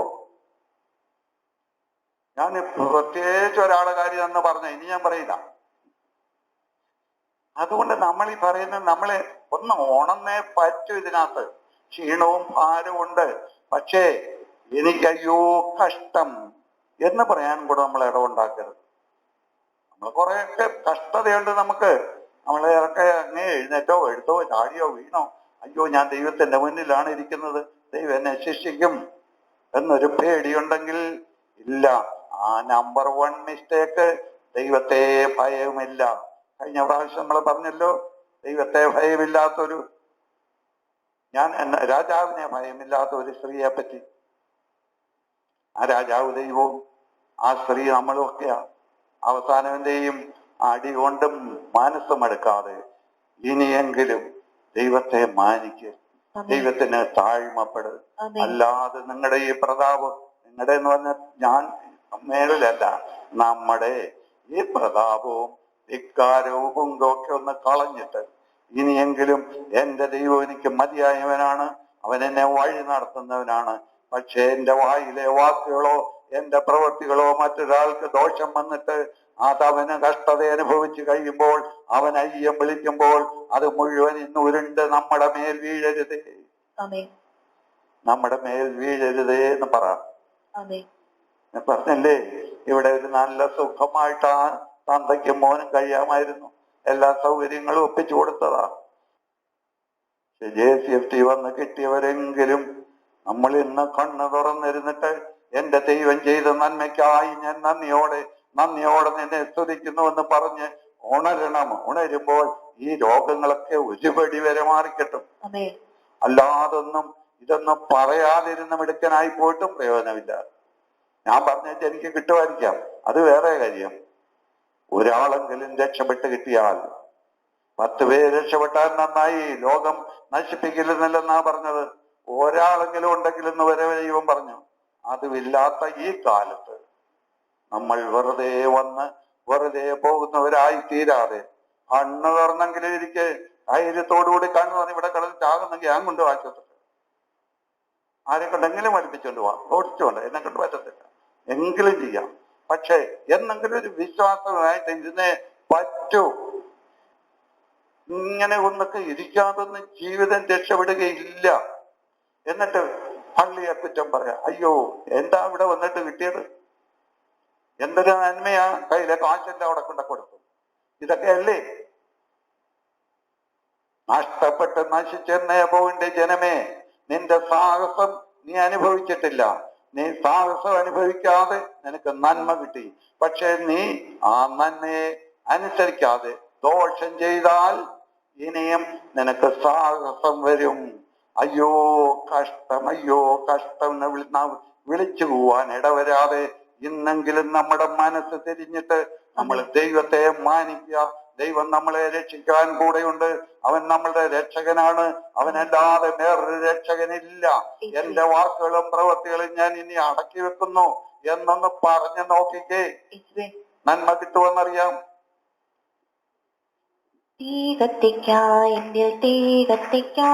ഞാൻ പ്രത്യേകിച്ച് ഒരാളെ കാര്യം എന്ന് പറഞ്ഞ, ഇനി ഞാൻ പറയില്ല. അതുകൊണ്ട് നമ്മൾ ഈ പറയുന്നത് നമ്മളെ ഒന്ന് ഉണന്നേ പറ്റൂ. ഇതിനകത്ത് ക്ഷീണവും ഭാരവും ഉണ്ട്. പക്ഷേ എനിക്കയ്യോ കഷ്ടം എന്ന് പറയാൻ കൂടെ നമ്മൾ ഇടവുണ്ടാക്കരുത്. നമ്മൾ കുറെയൊക്കെ കഷ്ടതയുണ്ട് നമുക്ക്. നമ്മളെയൊക്കെ അങ്ങ് എഴുന്നേറ്റോ എടുത്തോ ചാടിയോ വീണോ, അയ്യോ ഞാൻ ദൈവത്തിന്റെ മുന്നിലാണ് ഇരിക്കുന്നത്, ദൈവം എന്നെ ശിക്ഷിക്കും എന്നൊരു പേടിയുണ്ടെങ്കിൽ ഇല്ല. ആ നമ്പർ 1 മിസ്റ്റേക്ക് ദൈവത്തെ ഭയമില്ല. കഴിഞ്ഞ പ്രാവശ്യം നമ്മൾ പറഞ്ഞല്ലോ, ദൈവത്തെ ഭയമില്ലാത്തൊരു, ഞാൻ രാജാവിനെ ഭയമില്ലാത്ത ഒരു സ്ത്രീയെ പറ്റി. ആ രാജാവ് ദൈവവും ആ സ്ത്രീ നമ്മളും ഒക്കെയാ. അവസാനം എന്തെയും അടി കൊണ്ടും മനസ്സുമെടുക്കാതെ ഇനിയെങ്കിലും ദൈവത്തെ മാനിക്ക്, ദൈവത്തിന് താഴ്മപ്പെടും. അല്ലാതെ നിങ്ങളുടെ ഈ പ്രതാപം, നിങ്ങളുടെ എന്ന് പറഞ്ഞാൽ ഞാൻ മേളിലല്ല, നമ്മുടെ ഈ പ്രതാപവും ധിക്കാരവും കുന്തമൊക്കെ ഒന്ന് കളഞ്ഞിട്ട് ഇനിയെങ്കിലും എന്റെ ദൈവം എനിക്ക് മതിയായവനാണ്, അവൻ എന്നെ വഴി നടത്തുന്നവനാണ്. പക്ഷെ എന്റെ വായിലെ വാക്കുകളോ എന്റെ പ്രവൃത്തികളോ മറ്റൊരാൾക്ക് ദോഷം വന്നിട്ട് അതവന് കഷ്ടത അനുഭവിച്ചു കഴിയുമ്പോൾ, അവൻ അയ്യം വിളിക്കുമ്പോൾ അത് മുഴുവൻ ഇന്ന് ഉരുണ്ട് നമ്മുടെ മേൽ വീഴരുതേ, നമ്മുടെ മേൽ വീഴരുതേ എന്ന് പറ. പറഞ്ഞല്ലേ, ഇവിടെ ഒരു നല്ല സുഖമായിട്ട് ആ തന്തയ്ക്കും മോനും കഴിയാമായിരുന്നു. എല്ലാ സൗകര്യങ്ങളും ഒപ്പിച്ചു കൊടുത്തതാ. JCFT വന്ന് കിട്ടിയവരെങ്കിലും നമ്മൾ ഇന്ന് കണ്ണ് തുറന്നിരുന്നിട്ട് എന്റെ ദൈവം ചെയ്ത നന്മയ്ക്കായി ഞാൻ നന്ദിയോടെ നിന്നെ സ്തുതിക്കുന്നുവെന്ന് പറഞ്ഞ് ഉണരണം. ഉണരുമ്പോൾ ഈ രോഗങ്ങളൊക്കെ ഒരുപടി വരെ മാറിക്കിട്ടും. അല്ലാതൊന്നും ഇതൊന്നും പറയാതിരുന്ന് മിടുക്കനായി പോയിട്ടും പ്രയോജനമില്ല. ഞാൻ പറഞ്ഞിട്ട് എനിക്ക് കിട്ടുമായിരിക്കാം, അത് വേറെ കാര്യം. ഒരാളെങ്കിലും രക്ഷപ്പെട്ട് കിട്ടിയാൽ 10 പേര് രക്ഷപ്പെട്ടാൽ നന്നായി. ലോകം നശിപ്പിക്കില്ലെന്നല്ലെന്നാ പറഞ്ഞത്. ഒരാളെങ്കിലും ഉണ്ടെങ്കിലെന്ന് വരെ ദൈവം പറഞ്ഞു. അതുമില്ലാത്ത ഈ കാലത്ത് നമ്മൾ വെറുതെ വന്ന് വെറുതെ പോകുന്നവരായി തീരാതെ കണ്ണ് തുറന്നെങ്കിലും ഇരിക്കെ ധൈര്യത്തോടുകൂടി കണ്ണ് തുറന്ന് ഇവിടെ കിടന്ന് ചാകുന്നെങ്കിൽ ഞാൻ കൊണ്ട് ആശുപത്രി ആരെ കൊണ്ടെങ്കിലും പഠിപ്പിച്ചുകൊണ്ട് പോവാം, ഓടിച്ചുകൊണ്ട്, എന്നെ കൊണ്ട് പറ്റത്തില്ല എങ്കിലും ചെയ്യാം. പക്ഷെ എന്നെങ്കിലും ഒരു വിശ്വാസമായിട്ട് ഇരുന്നേ പറ്റൂ. ഇങ്ങനെ ഒന്നൊക്കെ ഇരിക്കാതൊന്നും ജീവിതം രക്ഷപ്പെടുകയില്ല. എന്നിട്ട് പള്ളിയെ കുറ്റം പറയാം, അയ്യോ എന്താ ഇവിടെ വന്നിട്ട് കിട്ടിയത്, എന്തൊരു നന്മയാ, കയ്യിലെ കാശെല്ലാം അവിടെ കൊണ്ട കൊടുത്തു. ഇതൊക്കെ അല്ലേ നഷ്ടപ്പെട്ട് നശിച്ചെന്നേ പോകേണ്ട ജനമേ, നിന്റെ സാഹസം നീ അനുഭവിച്ചിട്ടില്ല. നീ സാഹസം അനുഭവിക്കാതെ നിനക്ക് നന്മ കിട്ടി. പക്ഷെ നീ ആ നന്മയെ അനുസരിക്കാതെ ദോഷം ചെയ്താൽ ഇനിയും നിനക്ക് സാഹസം വരും. അയ്യോ കഷ്ടം, അയ്യോ കഷ്ടം എന്ന് വിളിച്ചു പോവാൻ ഇടവരാതെ ഇന്നെങ്കിലും നമ്മുടെ മനസ്സ് തിരിഞ്ഞിട്ട് നമ്മൾ ദൈവത്തെ മാനിക്കുക. ദൈവം നമ്മളെ രക്ഷിക്കാൻ കൂടെയുണ്ട്. അവൻ നമ്മളുടെ രക്ഷകനാണ്. അവനല്ലാതെ വേറൊരു രക്ഷകനില്ല. എന്റെ വാക്കുകളും പ്രവൃത്തികളും ഞാൻ ഇനി അടക്കി വെക്കുന്നു എന്നൊന്ന് പറഞ്ഞു നോക്കിക്കേ, നന്മ കിട്ടുമെന്നറിയാം. തീ കത്തിക്കാ എന്നിൽ തീ കത്തിക്കാ,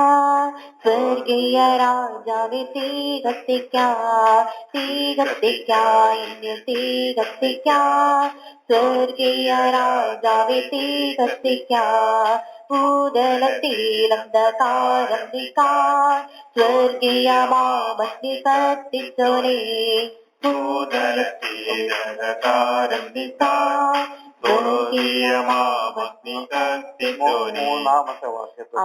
സ്വർഗീയ രാജാവേ തീ കത്തിക്കാ, തീ കത്തിക്കാ എന്നിൽ തീ കത്തിക്കാ, സ്വർഗീയ രാജാവേ തീ കത്തിക്കാ, ഭൂതലത്തിലന്ധകാരം നീക്കാൻ സ്വർഗീയ മാമത്തിൽ കത്തിച്ചോനേ, ഭൂതലത്തിലന്ധകാരം നീക്കാൻ മൂന്നാമത്തെ വാക്യത്തിൽ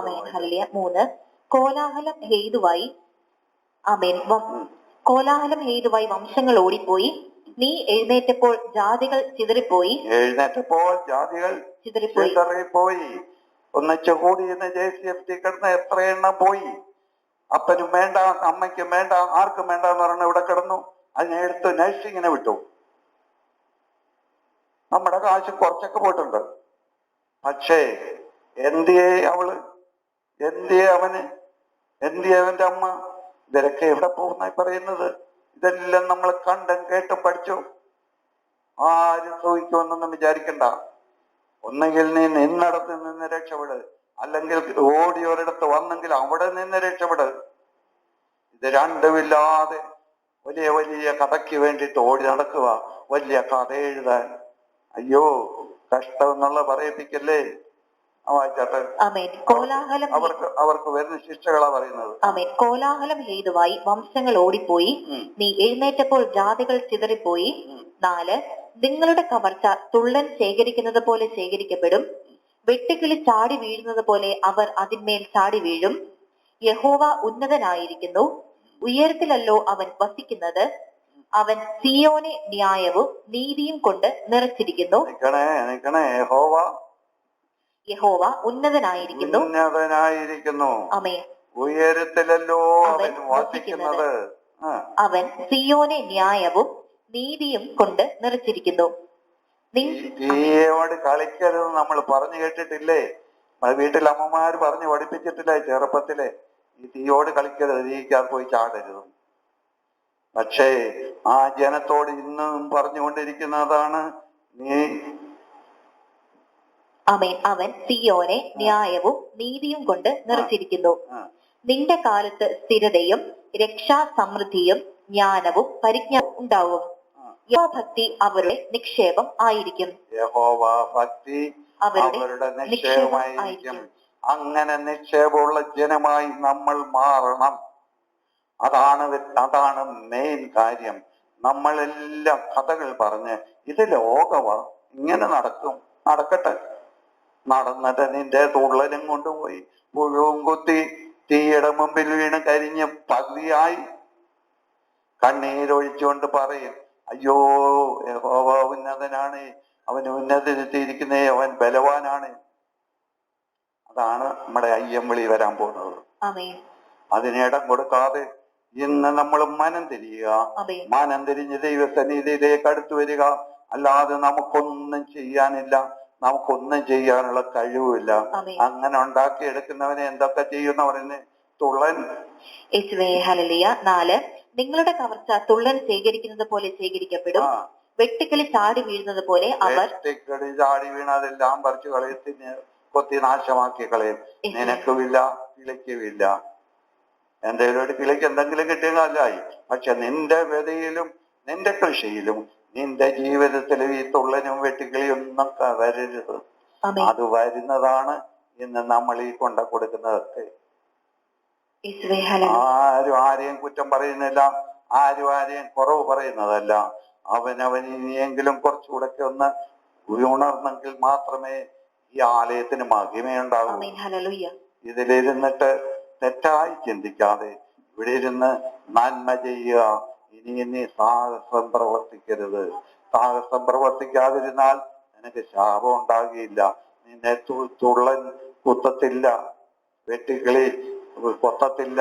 3 കോലാഹലം ഹേതുവായി കോലാഹലം ഹേതുവായി വംശങ്ങൾ ഓടിപ്പോയി, നീ എഴുന്നേറ്റപ്പോൾ ജാതികൾ ചിതറിപ്പോയി, ചിതറിപ്പോയി. ഒന്നിച്ചു കൂടി ഇന്ന് JCFT കിടന്ന എത്ര എണ്ണം പോയി. അപ്പനും വേണ്ട, അമ്മയ്ക്കും വേണ്ട, ആർക്കും വേണ്ട എന്ന് പറഞ്ഞ ഇവിടെ കിടന്നു. അതിനെ എടുത്ത് നഴ്സിങ്ങിനെ വിട്ടു. നമ്മുടെ കാശ് കുറച്ചൊക്കെ പോയിട്ടുണ്ട്. പക്ഷേ എന്തിയേ അവള്, എന്തിയേ അവന്, എന്തിയേ അവന്റെ അമ്മ, ഇവരൊക്കെ എവിടെ പോകുന്നായി പറയുന്നത്? ഇതെല്ലാം നമ്മൾ കണ്ടും കേട്ടും പഠിച്ചു. ആരും സൂഹിക്കുമെന്നൊന്നും വിചാരിക്കണ്ട. ഒന്നെങ്കിൽ നീ നിന്നിടത്ത് നിന്ന് രക്ഷപ്പെട്, അല്ലെങ്കിൽ ഓടി ഒരിടത്ത് വന്നെങ്കിൽ അവിടെ നിന്ന് രക്ഷപ്പെട്. ഇത് രണ്ടുമില്ലാതെ വലിയ വലിയ കഥയ്ക്ക് വേണ്ടിയിട്ട് ഓടി നടക്കുക, വലിയ കഥ എഴുതാൻ. അയ്യോ കഷ്ടം എന്നുള്ള പറയിപ്പിക്കല്ലേ. വായിച്ചാട്ടെ. ആമേൻ. കോലാഹലം അവർക്ക് വരുന്ന ശിക്ഷകളാ പറയുന്നത്. ആമേൻ. കോലാഹലം ഹേതുവായി വംശങ്ങൾ ഓടിപ്പോയി, നീ എഴുന്നേറ്റപ്പോൾ ജാതികൾ ചിതറിപ്പോയി. 4, നിങ്ങളുടെ കവർച്ച തുള്ളൻ ശേഖരിക്കുന്നത് പോലെ ശേഖരിക്കപ്പെടും. വെട്ടുകിളി ചാടി വീഴുന്നത് പോലെ അവർ അതിന്മേൽ ചാടി വീഴും. യഹോവ ഉന്നതനായിരിക്കുന്നു, ഉയരത്തിലല്ലോ അവൻ വസിക്കുന്നത്. അവൻ സിയോനെ ന്യായവും നീതിയും കൊണ്ട് നിറച്ചിരിക്കുന്നു. യഹോവ ഉന്നതനായിരിക്കുന്നു. ആമേൻ. ഉയരത്തിലല്ലോ അവൻ വസിക്കുന്നത്. അവൻ സിയോനെ ന്യായവും നീതിയും കൊണ്ട് നിറച്ചിരിക്കുന്നു. തീയോട് കളിക്കരുത് നമ്മൾ പറഞ്ഞു കേട്ടിട്ടില്ലേ? വീട്ടിൽ അമ്മമാര് പറഞ്ഞു പഠിപ്പിച്ചിട്ടില്ലേ ചെറുപ്പത്തിലെ? ഈ തീയോട് കളിക്കരുത്, തീക്കകത്ത് പോയി ചാടരുത്. പക്ഷേ ആ ജനത്തോട് ഇന്നും പറഞ്ഞുകൊണ്ടിരിക്കുന്നതാണ് നീ. അവൻ സിയോനെ ന്യായവും നീതിയും കൊണ്ട് നിറച്ചിരിക്കുന്നു. നിന്റെ കാലത്ത് സ്ഥിരതയും രക്ഷാസമൃദ്ധിയും ജ്ഞാനവും പരിജ്ഞാനവും ഉണ്ടാവും. യഹോഭക്തി അവരുടെ നിക്ഷേപം ആയിരിക്കും. യഹോവഭക്തി അവരുടെ നിക്ഷേപമായിരിക്കും. അങ്ങനെ നിക്ഷേപമുള്ള ജനമായി നമ്മൾ മാറണം. അതാണ് മെയിൻ കാര്യം. നമ്മളെല്ലാം കഥകൾ പറഞ്ഞ് ഇത് ലോകമാ, ഇങ്ങനെ നടക്കട്ടെ. നടന്നിട്ട് നിന്റെ തുള്ളലും കൊണ്ടുപോയി പുഴുവും കുത്തി തീയുടെ മുമ്പിൽ വീണ് കരിഞ്ഞ് പകുതിയായി കണ്ണീരൊഴിച്ചുകൊണ്ട് പറയും, അയ്യോ യഹോവ ഉന്നതനാണ്, അവൻ ഉന്നതത്തിരിക്കുന്നേ, അവൻ ബലവാനാണ്. അതാണ് നമ്മുടെ അയ്യംവിളി വരാൻ പോകുന്നത്. അതിനിടം കൊടുക്കാതെ ഇന്ന് നമ്മൾ മനം തിരിയുക. മനം തിരിഞ്ഞ് ദൈവസന്നിധിയിലേക്ക് അടുത്തു വരിക. അല്ലാതെ നമുക്കൊന്നും ചെയ്യാനില്ല, നമുക്കൊന്നും ചെയ്യാനുള്ള കഴിവുമില്ല. അങ്ങനെ ഉണ്ടാക്കിയെടുക്കുന്നവനെ എന്തൊക്കെ ചെയ്യുന്ന പറയുന്നത്? തുള്ളൻ. 4, നിങ്ങളുടെ കവർച്ച തുള്ളൻ ശേഖരിക്കുന്നത് പോലെ ശേഖരിക്കപ്പെടും. വെട്ടുക്കിളി ചാടി വീഴുന്നത് പോലെ വെട്ടുക്കിളി ചാടി വീണതെല്ലാം പറിച്ചു കളയത്തിന് കൊത്തി നാശമാക്കി കളയും. നിനക്കുമില്ല, കിളിക്കുമില്ല. എന്തെങ്കിലും ഒരു കിളിക്ക് എന്തെങ്കിലും കിട്ടിയ കാലായി. പക്ഷെ നിന്റെ വ്യതയിലും നിന്റെ കൃഷിയിലും നിന്റെ ജീവിതത്തിലും ഈ തുള്ളനും വെട്ടുകിളിയൊന്നും വരരുത്. അത് വരുന്നതാണ് ഇന്ന് നമ്മൾ ഈ കൊണ്ട കൊടുക്കുന്നതൊക്കെ. ആരും ആരെയും കുറ്റം പറയുന്നില്ല, ആരും ആരെയും കുറവ് പറയുന്നതല്ല. അവനവൻ ഇനിയെങ്കിലും കുറച്ചുകൂടെ ഒന്ന് ഉണർന്നെങ്കിൽ മാത്രമേ ഈ ആലയത്തിന് മഹിമയുണ്ടാകൂ. ഇതിലിരുന്നിട്ട് തെറ്റായി ചിന്തിക്കാതെ ഇവിടെ ഇരുന്ന് നന്മ ചെയ്യുക. ഇനി സാഹസം പ്രവർത്തിക്കരുത്. സാഹസം പ്രവർത്തിക്കാതിരുന്നാൽ നിനക്ക് ശാപം ഉണ്ടാകുകയില്ല. നിന്നെ തുള്ളൻ കുത്തത്തില്ല, വെട്ടുകിളി കൊത്തത്തില്ല.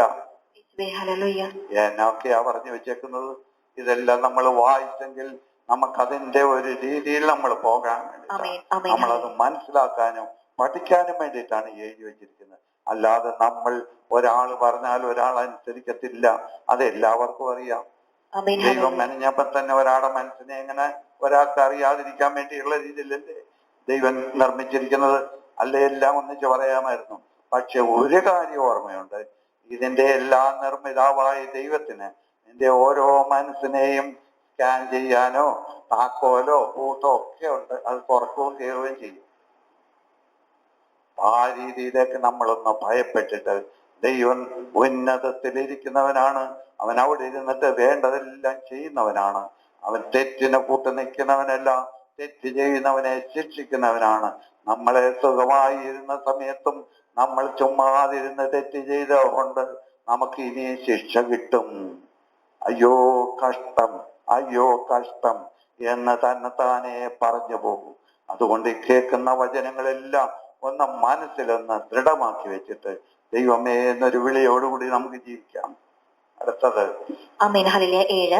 എന്നൊക്കെയാ പറഞ്ഞു വെച്ചേക്കുന്നത്. ഇതെല്ലാം നമ്മൾ വായിച്ചെങ്കിൽ നമുക്കതിന്റെ ഒരു രീതിയിൽ നമ്മൾ പോകാൻ വേണ്ടിയിട്ടാണ്, നമ്മളത് മനസ്സിലാക്കാനും പഠിക്കാനും വേണ്ടിയിട്ടാണ് എഴുതി വെച്ചിരിക്കുന്നത്. അല്ലാതെ നമ്മൾ ഒരാൾ പറഞ്ഞാൽ ഒരാൾ അനുസരിക്കത്തില്ല, അതെല്ലാവർക്കും അറിയാം. ദൈവം മെനഞ്ഞപ്പോ തന്നെ ഒരാളുടെ മനസ്സിനെ എങ്ങനെ ഒരാൾക്ക് അറിയാതിരിക്കാൻ വേണ്ടിയുള്ള രീതിയിലല്ലേ ദൈവം നിർമ്മിച്ചിരിക്കുന്നത്? അല്ലെ എല്ലാം ഒന്നിച്ച് പറയാമായിരുന്നു. പക്ഷെ ഒരു കാര്യം ഓർമ്മയുണ്ട്, ഇതിന്റെ എല്ലാം നിർമ്മിതാവായ ദൈവത്തിന് നിന്റെ ഓരോ മനസ്സിനെയും സ്കാൻ ചെയ്യാനോ താക്കോലോ പൂട്ടോ ഒക്കെ ഉണ്ട്. അത് തുറക്കുകയും കയറുകയും ചെയ്യും. ആ രീതിയിലേക്ക് നമ്മളൊന്ന് ഭയപ്പെട്ടിട്ട്, ദൈവം ഉന്നതത്തിലിരിക്കുന്നവനാണ്, അവൻ അവിടെ ഇരുന്നിട്ട് വേണ്ടതെല്ലാം ചെയ്യുന്നവനാണ്. അവൻ തെറ്റിനെ കൂട്ട് നിൽക്കുന്നവനല്ല, തെറ്റ് ചെയ്യുന്നവനെ ശിക്ഷിക്കുന്നവനാണ്. നമ്മളെ സുഖമായി ഇരുന്ന സമയത്തും നമ്മൾ ചുമ്മാതിരുന്ന് തെറ്റ് ചെയ്തുകൊണ്ട് നമുക്ക് ഇനിയും ശിക്ഷ കിട്ടും. അയ്യോ കഷ്ടം, അയ്യോ കഷ്ടം എന്ന് തന്നെത്താനെ പറഞ്ഞു പോകും. അതുകൊണ്ട് കേൾക്കുന്ന വചനങ്ങളെല്ലാം ഒന്ന് മനസ്സിലൊന്ന് ദൃഢമാക്കി വെച്ചിട്ട് ദൈവമേ എന്നൊരു വിളിയോടുകൂടി നമുക്ക് ജീവിക്കാം. അടുത്തത് 7,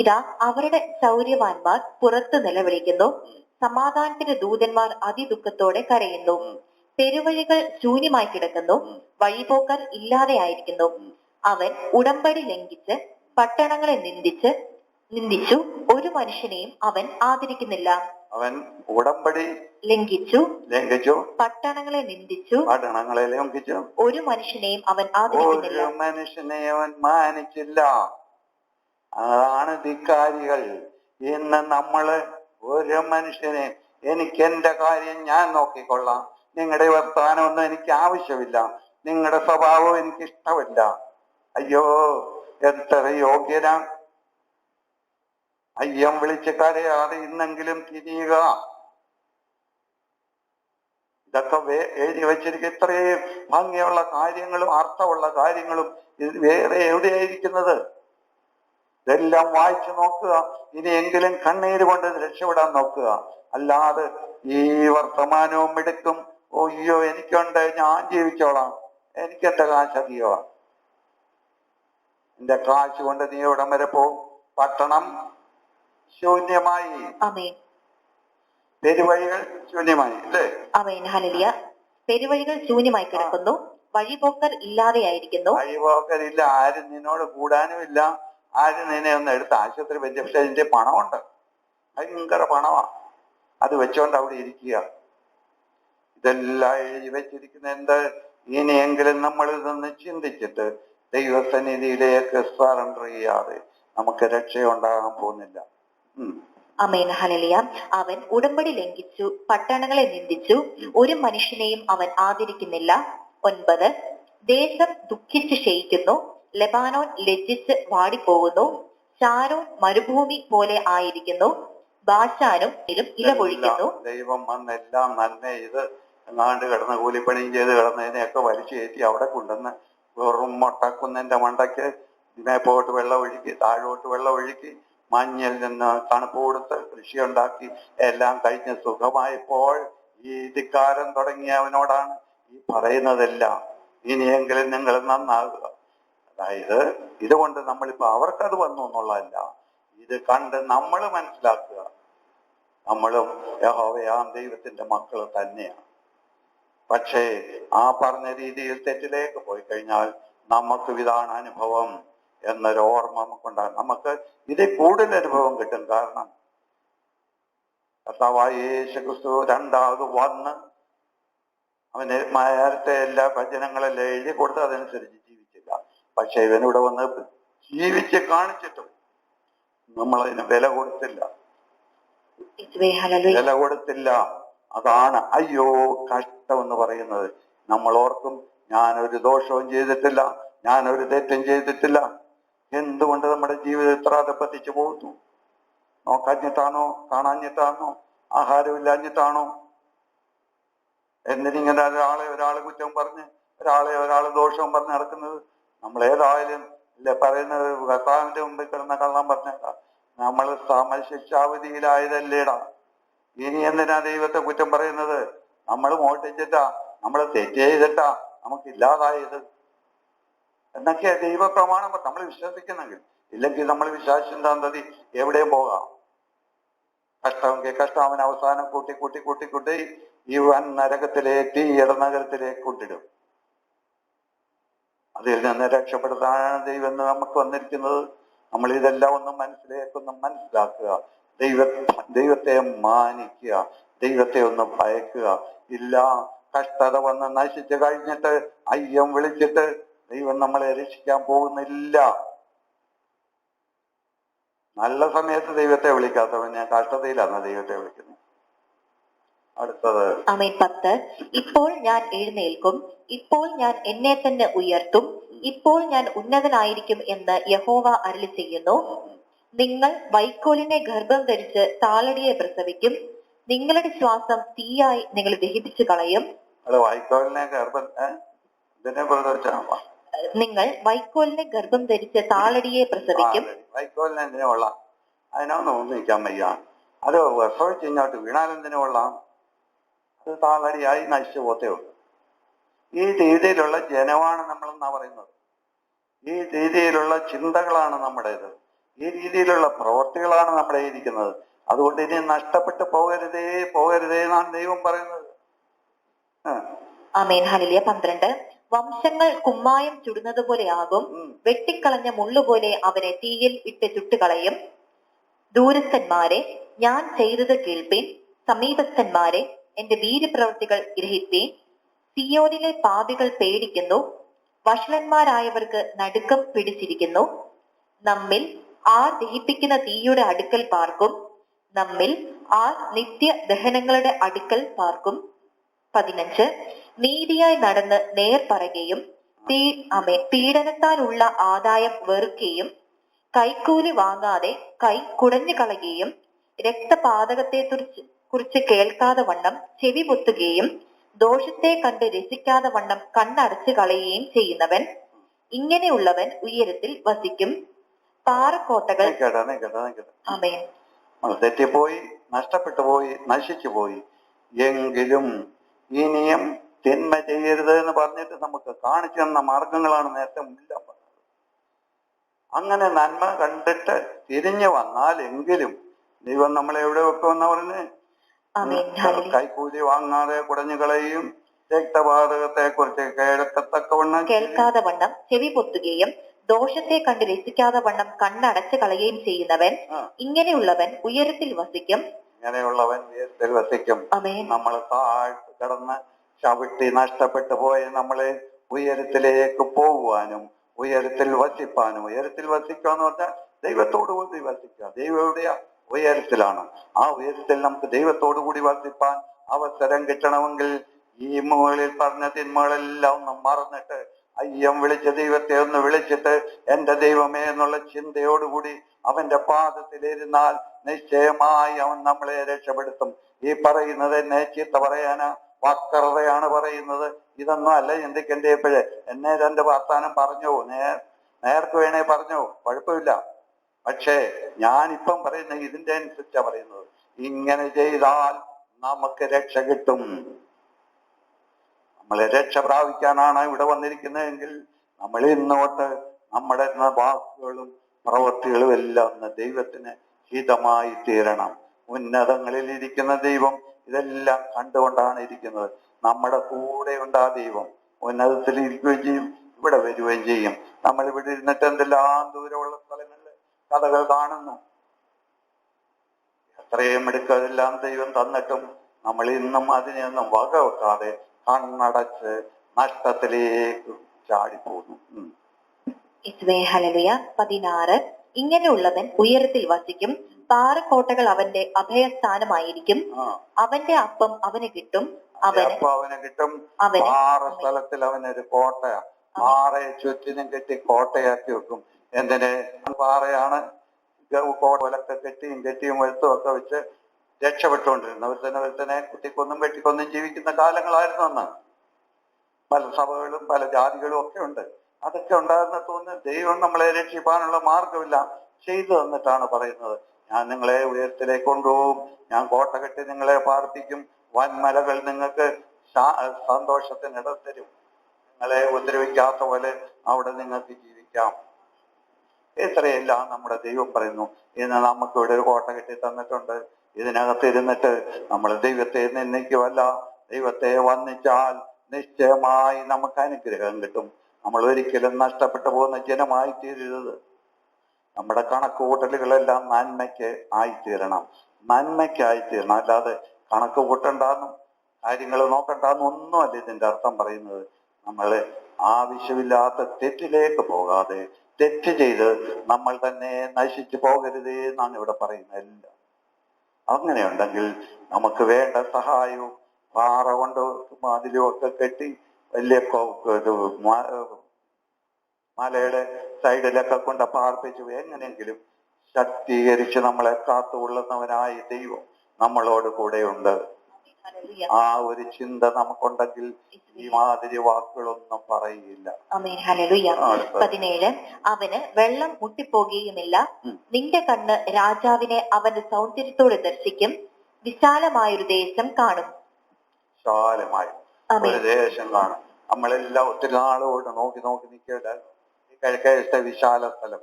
ഇതാ അവരുടെ ശൗര്യവാന്മാർ പുറത്തു നിലവിളിക്കുന്നു, സമാധാനത്തിന്റെ ദൂതന്മാർ അതിദുഃഖത്തോടെ കരയുന്നു. തെരുവഴികൾ ശൂന്യമായി കിടക്കുന്നു, വഴിപോക്കർ ഇല്ലാതെയായിരിക്കുന്നു. അവൻ ഉടമ്പടി ലംഘിച്ച് പട്ടണങ്ങളെ നിന്ദിച്ചു, ഒരു മനുഷ്യനെയും അവൻ ആദരിക്കുന്നില്ല. അവൻ ഉടമ്പടി ലംഘിച്ചു പട്ടണങ്ങളെ നിന്ദിച്ചു, ഒരു മനുഷ്യനെയും അവൻ ആദരിക്കുന്നില്ല. ഒരു മനുഷ്യനെ അവൻ മാനിച്ചില്ല. അതാണ് ധിക്കാരികൾ. ഇന്ന് നമ്മള് ഒരു മനുഷ്യനെ, എനിക്ക് എന്റെ കാര്യം ഞാൻ നോക്കിക്കൊള്ളാം, നിങ്ങളുടെ വർത്തമാനമൊന്നും എനിക്ക് ആവശ്യമില്ല, നിങ്ങളുടെ സ്വഭാവം എനിക്ക് ഇഷ്ടമില്ല. അയ്യോ, എത്ര യോഗ്യനാ! അയ്യം വിളിച്ച് കരയാതെ ഇന്നെങ്കിലും തിരിയുക. ഇതൊക്കെ എഴുതി വെച്ചിരിക്കും. ഇത്രയും ഭംഗിയുള്ള കാര്യങ്ങളും അർത്ഥമുള്ള കാര്യങ്ങളും ഇത് വേറെ എവിടെയായിരിക്കുന്നത്? ഇതെല്ലാം വായിച്ചു നോക്കുക. ഇനിയെങ്കിലും കണ്ണീര് കൊണ്ട് രക്ഷപ്പെടാൻ നോക്കുക. അല്ലാതെ ഈ വർത്തമാനവും എടുക്കും, അയ്യോ എനിക്കുണ്ട്, ഞാൻ ജീവിച്ചോളാം, എനിക്ക് എന്റെ കാശ് അധികമാണ്, എന്റെ കാശ് കൊണ്ട് നീ ഇവിടം വരെ പോകും. പട്ടണം ശൂന്യമായി, പെരുവഴികൾ ശൂന്യമായി, അല്ലേ? ആമേൻ, ഹല്ലേലൂയ. പെരുവഴികൾ ശൂന്യമായി കിടക്കുന്നു, വഴിപോക്കർ ഇല്ലാതെയായിരിക്കുന്നു. വഴിപോക്കരില്ല, ആരും നിന്നോട് കൂടാനും ഇല്ല, ആരും നിന്നെ ഒന്ന് എടുത്ത് ആശുപത്രി വെച്ച്. പക്ഷെ അതിന്റെ പണമുണ്ട്, ഭയങ്കര പണമാണ്, അത് വെച്ചോണ്ട് അവിടെ ഇരിക്കുക. ഇതെല്ലാം എഴുതി വെച്ചിരിക്കുന്ന എന്ത്? ഇനിയെങ്കിലും നമ്മൾ ഇതൊന്ന് ചിന്തിച്ചിട്ട് ദൈവസന്നിധിയിലേക്ക് സറണ്ടർ ചെയ്യാതെ നമുക്ക് രക്ഷയുണ്ടാകാൻ പോകുന്നില്ല. ആമേൻ, ഹല്ലേലൂയ. അവൻ ഉടമ്പടി ലംഘിച്ചു, പട്ടണങ്ങളെ നിന്ദിച്ചു, ഒരു മനുഷ്യനെയും അവൻ ആദരിക്കുന്നില്ല. 9, ദേശം ദുഃഖിച്ച് ക്ഷയിക്കുന്നു, ലെബാനോൻ ലജ്ജിച്ച് വാടിപ്പോകുന്നു, ഷാരോൻ മരുഭൂമി പോലെ ആയിരിക്കുന്നു, ബാശാനും ഇല പൊഴിക്കുന്നു. ദൈവം വന്നെല്ലാം നന്മ ചെയ്ത് എങ്ങാണ്ട് കിടന്ന് കൂലിപ്പണിയും ചെയ്ത് കിടന്നതിനെയൊക്കെ വലിച്ചു കയറ്റി അവിടെ കൊണ്ടുവന്ന് വെറും മൊട്ടക്കുന്നതിന്റെ മണ്ടയ്ക്ക് മേപ്പോട്ട് വെള്ളം ഒഴുക്കി, താഴോട്ട് വെള്ളം ഒഴുക്കി, മഞ്ഞിൽ നിന്ന് തണുപ്പ് കൊടുത്ത് കൃഷി ഉണ്ടാക്കി എല്ലാം കഴിഞ്ഞ് സുഖമായപ്പോൾ ഈ ധിക്കാരം തുടങ്ങിയവനോടാണ് ഈ പറയുന്നതെല്ലാം. ഇനിയെങ്കിലും നിങ്ങൾ നന്നാകുക. അതായത് ഇതുകൊണ്ട് നമ്മളിപ്പോ അവർക്കത് വന്നു എന്നുള്ളതല്ല, ഇത് കണ്ട് നമ്മൾ മനസ്സിലാക്കുക, നമ്മളും യഹോവയാം ദൈവത്തിന്റെ മക്കൾ തന്നെയാണ്. പക്ഷേ ആ പറഞ്ഞ രീതിയിൽ തെറ്റിലേക്ക് പോയി കഴിഞ്ഞാൽ നമുക്ക് ഇതാണ് അനുഭവം എന്നൊരു ഓർമ്മ നമുക്കുണ്ടാകും. നമുക്ക് ഇതിൽ കൂടുതൽ അനുഭവം കിട്ടും. കാരണം കർത്താവായ യേശുക്രിസ്തു രണ്ടാമത് വന്ന് അവന് നേരത്തെ എല്ലാ ഭജനങ്ങളെല്ലാം എഴുതി കൊടുത്ത് അതനുസരിച്ച് ജീവിച്ചില്ല. പക്ഷെ ഇവനിവിടെ വന്ന് ജീവിച്ച് കാണിച്ചിട്ടും നമ്മളതിന് വില കൊടുത്തില്ല. അതാണ് അയ്യോ കഷ്ടം എന്ന് പറയുന്നത്. നമ്മൾ ഓർക്കും, ഞാനൊരു ദോഷവും ചെയ്തിട്ടില്ല, ഞാനൊരു തെറ്റും ചെയ്തിട്ടില്ല, എന്തുകൊണ്ട് നമ്മുടെ ജീവിതം ഇത്ര അധപ്പതിച്ചു പോകുന്നു? നോക്കാഞ്ഞിട്ടാണോ? കാണാഞ്ഞിട്ടാണോ? ആഹാരമില്ലാഞ്ഞിട്ടാണോ? എന്തിനിങ്ങനെ ഒരാള് കുറ്റം പറഞ്ഞ് ഒരാള് ദോഷവും പറഞ്ഞ് നടക്കുന്നത്? നമ്മൾ ഏതായാലും ഇല്ല പറയുന്നത്, കർത്താവിന്റെ മുമ്പിൽ കിടന്ന കള്ളം പറഞ്ഞേക്കാം, നമ്മൾ സമശിക്ഷാവിധിയിലായതല്ലേടാ. ഇനി എന്തിനാ ദൈവത്തെ കുറ്റം പറയുന്നത്? നമ്മൾ മോഷ്ടിച്ചിട്ടാ, നമ്മൾ തെറ്റ് ചെയ്തിട്ടാ നമുക്കില്ലാതായത് എന്നൊക്കെയാ ദൈവ പ്രമാണം നമ്മൾ വിശ്വസിക്കുന്നെങ്കിൽ. ഇല്ലെങ്കിൽ നമ്മൾ വിശ്വാസിന്താന്തതി എവിടെയും പോകാം. കഷ്ടമെങ്കിൽ കഷ്ടം അവൻ അവസാനം കൂട്ടി കൂട്ടി കൂട്ടി കൂട്ടി ഈ വൻ നരകത്തിലേക്ക്, തീയുടെ നഗരത്തിലേക്ക് കൊണ്ടിടും. അതിൽ നിന്ന് രക്ഷപ്പെടുത്താനാണ് ദൈവം നമുക്ക് വന്നിരിക്കുന്നത്. നമ്മൾ ഇതെല്ലാം ഒന്നും മനസ്സിലാക്കുക. ദൈവത്തെ മാനിക്കുക, ദൈവത്തെ ഒന്ന് ഭയക്കുക. ഇല്ല, കഷ്ടത വന്ന് നശിച്ചു കഴിഞ്ഞിട്ട് അയ്യം വിളിച്ചിട്ട് ദൈവം നമ്മളെ രക്ഷിക്കാൻ പോകുന്നില്ല. നല്ല സമയത്ത് ദൈവത്തെ വിളിക്കാത്തവൻ ഞാൻ കഷ്ടതയിലാണ് ദൈവത്തെ വിളിക്കുന്നത്. അടുത്തത് ആമേൻ. 10, ഇപ്പോൾ ഞാൻ എഴുന്നേൽക്കും, ഇപ്പോൾ ഞാൻ എന്നെ തന്നെ ഉയർത്തും, ഇപ്പോൾ ഞാൻ ഉന്നതനായിരിക്കും എന്ന് യഹോവ അരുളി ചെയ്യുന്നു. നിങ്ങൾ വൈക്കോലിനെ ഗർഭം ധരിച്ച് താളടിയെ പ്രസവിക്കും, നിങ്ങളുടെ ശ്വാസം തീയായി നിങ്ങൾ ദഹിപ്പിച്ചു കളയും. നിങ്ങൾ വൈക്കോലിനെ ഗർഭം ധരിച്ച് താളടിയെ പ്രസവിക്കും. വൈക്കോലിനെ എന്തിനു കൊള്ളാം? അതിനൊന്നും ഒന്നിക്കാൻ വയ്യ. അത് പ്രസവിച്ച് ഇങ്ങോട്ട് വീണാലെന്തിനു കൊള്ളാം? അത് താളടിയായി നശിച്ചു പോത്തേ ഉള്ളൂ. ഈ രീതിയിലുള്ള ജനമാണ് നമ്മളെന്നാ പറയുന്നത്. ഈ രീതിയിലുള്ള ചിന്തകളാണ് നമ്മുടേത്, ഈ രീതിയിലുള്ള പ്രവൃത്തികളാണ് നമ്മുടെ ഇരിക്കുന്നത്. അതുകൊണ്ട് ഇനി നഷ്ടപ്പെട്ടു പോകരുതേ എന്നാണ് ദൈവം പറയുന്നത്. ആമേൻ, ഹല്ലേലൂയ. 12, വംശങ്ങൾ കുമ്മായം ചുടുന്നത് പോലെ ആകും, വെട്ടിക്കളഞ്ഞ മുള്ളുപോലെ അവരെ തീയിൽ ഇട്ട് ചുട്ടുകളയും. ദൂരസ്ഥന്മാരെ ഞാൻ ചെയ്തത് കേൾപ്പീൻ, സമീപസ്ഥന്മാരെ എന്റെ വീര്യപ്രവൃത്തികൾ ഗ്രഹിപ്പീൻ. സിയോനിലെ പാപികൾ പേടിക്കുന്നു, വഷളന്മാരായവർക്ക് നടുക്കം പിടിച്ചിരിക്കുന്നു. നമ്മിൽ ആർ ദഹിപ്പിക്കുന്ന തീയുടെ അടുക്കൽ പാർക്കും, നമ്മിൽ ആർ നിത്യ ദഹനങ്ങളുടെ അടുക്കൽ പാർക്കും. 15 നീതിയായി നടന്ന് നേർ പറയുകയും പീഡനത്താലുള്ള ആദായം വെറുക്കുകയും കൈക്കൂലി വാങ്ങാതെ കൈ കുടഞ്ഞു കളയുകയും രക്തപാതകത്തെ കുറിച്ച് കേൾക്കാതെ വണ്ണം ചെവി പൊത്തുകയും ദോഷത്തെ കണ്ട് രസിക്കാതെ വണ്ണം കണ്ണടച്ചു കളയുകയും ചെയ്യുന്നവൻ, ഇങ്ങനെയുള്ളവൻ ഉയരത്തിൽ വസിക്കും. പാറക്കോട്ടകൾ ആമേൻ. തെറ്റിപ്പോയി, നഷ്ടപ്പെട്ടു പോയി, നശിച്ചു പോയി എങ്കിലും ഇനിയും തിന്മ ചെയ്യരുത് എന്ന് പറഞ്ഞിട്ട് നമുക്ക് കാണിച്ചു തന്ന മാർഗങ്ങളാണ് നേരത്തെ മുല്ല പറഞ്ഞത്. അങ്ങനെ നന്മ കണ്ടിട്ട് തിരിഞ്ഞു വന്നാൽ എങ്കിലും ദൈവം നമ്മളെ എവിടെ വെക്കുമെന്ന് പറഞ്ഞ് കൈക്കൂലി വാങ്ങാതെ കുടഞ്ഞു കളയും, രക്തപാതകത്തെ കുറിച്ച് കേൾക്കാതെ വണ്ണം ചെവി പൊത്തുകയും ദോഷത്തെ കണ്ട് രസിക്കാതെ വണ്ണം കണ്ണടച്ചു കളയുകയും ചെയ്യുന്നവൻ, ഇങ്ങനെയുള്ളവൻ ഉയരത്തിൽ വസിക്കും. ഇങ്ങനെയുള്ളവൻ ഉയരത്തിൽ വസിക്കും. നമ്മൾ താഴ്ത്തു കിടന്ന് ചവിട്ടി നഷ്ടപ്പെട്ടു പോയ നമ്മളെ ഉയരത്തിലേക്ക് പോകുവാനും ഉയരത്തിൽ വസിപ്പാനും. ഉയരത്തിൽ വസിക്കുക എന്ന് പറഞ്ഞാൽ ദൈവത്തോടു കൂടി വസിക്കുക. ദൈവം എവിടെയാ? ഉയരത്തിലാണ്. ആ ഉയരത്തിൽ നമുക്ക് ദൈവത്തോടു കൂടി വസിപ്പാൻ അവസരം കിട്ടണമെങ്കിൽ ഈ മുകളിൽ പറഞ്ഞ തിന്മകളെല്ലാം ഒന്ന് മറന്നിട്ട് അയ്യം വിളിച്ച ദൈവത്തെ ഒന്ന് വിളിച്ചിട്ട് എന്റെ ദൈവമേ എന്നുള്ള ചിന്തയോടുകൂടി അവന്റെ പാദത്തിലിരുന്നാൽ നിശ്ചയമായി അവൻ നമ്മളെ രക്ഷപ്പെടുത്തും. ഈ പറയുന്നത് എന്നെ ചീത്ത പറയാനാ, വക്രതയാണ് പറയുന്നത്, ഇതൊന്നും അല്ല ചിന്തിക്കേണ്ടപ്പോഴേ. എന്നെ രണ്ട് വർത്താനം പറഞ്ഞോ, നേർക്ക് വേണേ പറഞ്ഞോ, കുഴപ്പമില്ല. പക്ഷേ ഞാനിപ്പം പറയുന്ന ഇതിന്റെ അനുസരിച്ചാ പറയുന്നത്. ഇങ്ങനെ ചെയ്താൽ നമുക്ക് രക്ഷ കിട്ടും. നമ്മളെ രക്ഷ പ്രാപിക്കാനാണ് ഇവിടെ വന്നിരിക്കുന്നതെങ്കിൽ നമ്മൾ ഇന്നോട്ട് നമ്മുടെ വാക്കുകളും പ്രവൃത്തികളും എല്ലാം ദൈവത്തിന് ഹിതമായി തീരണം. ഉന്നതങ്ങളിൽ ഇരിക്കുന്ന ദൈവം ഇതെല്ലാം കണ്ടുകൊണ്ടാണ് ഇരിക്കുന്നത്. നമ്മുടെ കൂടെ ഉണ്ട് ആ ദൈവം. ഉന്നതത്തിൽ ഇരിക്കുകയും ചെയ്യും, ഇവിടെ വരികയും ചെയ്യും. നമ്മൾ ഇവിടെ ഇരുന്നിട്ട് എന്തെല്ലാം ദൂരമുള്ള സ്ഥലങ്ങളിൽ കഥകൾ കാണുന്നു. എത്രയും എടുക്കതെല്ലാം ദൈവം തന്നിട്ടും നമ്മൾ ഇന്നും അതിനെയൊന്നും വകവെക്കാതെ കണ്ണടച്ച് നഷ്ടത്തിലേക്ക് ചാടിപ്പോകുന്നു. 16 ഇങ്ങനെയുള്ളവൻ ഉയരത്തിൽ വസിക്കും. പാറക്കോട്ടകൾ അവന്റെ അഭയസ്ഥാനമായിരിക്കും. അവന്റെ അപ്പം അവന് കിട്ടും. അവന് കിട്ടും. പാറ സ്ഥലത്തിൽ അവനൊരു കോട്ടയാ. പാറയെ ചുറ്റിനും കെട്ടി കോട്ടയാക്കി വെക്കും. എന്തിന്? പാറയാണ്. കോലൊക്കെ കെട്ടിയും വെളുത്തും ഒക്കെ വെച്ച് രക്ഷപ്പെട്ടുകൊണ്ടിരുന്നു. ഒരുത്തനെ കുത്തിക്കൊന്നും വെട്ടിക്കൊന്നും ജീവിക്കുന്ന കാലങ്ങളായിരുന്നു അന്ന്. പല സഭകളും പല ജാതികളും ഒക്കെ ഉണ്ട്. അതൊക്കെ ഉണ്ടാകുന്ന തോന്നുന്നു ദൈവം നമ്മളെ രക്ഷിക്കാനുള്ള മാർഗമില്ല ചെയ്തു തന്നിട്ടാണ് പറയുന്നത്. ഞാൻ നിങ്ങളെ ഉയരത്തിലേക്ക് കൊണ്ടുപോകും, ഞാൻ കോട്ട കെട്ടി നിങ്ങളെ പാർപ്പിക്കും, വൻമലകൾ നിങ്ങൾക്ക് സന്തോഷത്തിന് ഇടം തരും, നിങ്ങളെ ഉപദ്രവിക്കാത്ത പോലെ അവിടെ നിങ്ങൾക്ക് ജീവിക്കാം. ഇത്രയെല്ലാം നമ്മുടെ ദൈവം പറയുന്നു. ഇന്ന് നമുക്ക് ഇവിടെ ഒരു കോട്ട കെട്ടി തന്നിട്ടുണ്ട്. ഇതിനകത്ത് ഇരുന്നിട്ട് നമ്മൾ ദൈവത്തെ നിന്ദിക്കുമല്ല, ദൈവത്തെ വന്ദിച്ചാൽ നിശ്ചയമായി നമുക്ക് അനുഗ്രഹം കിട്ടും. നമ്മൾ ഒരിക്കലും നഷ്ടപ്പെട്ടു പോകുന്ന ജനമായി തീരരുത്. നമ്മുടെ കണക്ക് കൂട്ടലുകളെല്ലാം നന്മയ്ക്ക് ആയിത്തീരണം, നന്മയ്ക്കായിത്തീരണം. അല്ലാതെ കണക്ക് കൂട്ടണ്ടെന്നും കാര്യങ്ങൾ നോക്കണ്ടെന്നും ഒന്നുമല്ല ഇതിന്റെ അർത്ഥം പറയുന്നത്. നമ്മൾ ആവശ്യമില്ലാത്ത തെറ്റിലേക്ക് പോകാതെ തെറ്റ് ചെയ്ത് നമ്മൾ തന്നെ നശിച്ചു പോകരുതേ എന്നാണ് ഇവിടെ പറയുന്നത്. എല്ലാം അങ്ങനെയുണ്ടെങ്കിൽ നമുക്ക് വേണ്ട സഹായവും പാറ കൊണ്ട് മതിലും ഒക്കെ കെട്ടി വലിയ മലയുടെ സൈഡിലൊക്കെ കൊണ്ട് പാർപ്പിച്ചു എങ്ങനെയെങ്കിലും ശക്തീകരിച്ച് നമ്മളെ കാത്തുകൊള്ളുന്നവനായ ദൈവം നമ്മളോട് കൂടെയുണ്ട്. ആ ഒരു ചിന്ത നമുക്കുണ്ടെങ്കിൽ ഈ മാതിരി വാക്കുകളൊന്നും പറയില്ല. 17 അവന് വെള്ളം മുട്ടിപ്പോകുകയുമില്ല. നിന്റെ കണ്ണ് രാജാവിനെ അവന്റെ സൗന്ദര്യത്തോടെ ദർശിക്കും. വിശാലമായൊരു ദേശം കാണും. വിശാലമായ ഒരു ദേശം കാണും. നമ്മളെല്ലാം ഒത്തിരി നാളോട് നോക്കി നിൽക്കേണ്ട ഈ കിഴക്കേ വിശാല സ്ഥലം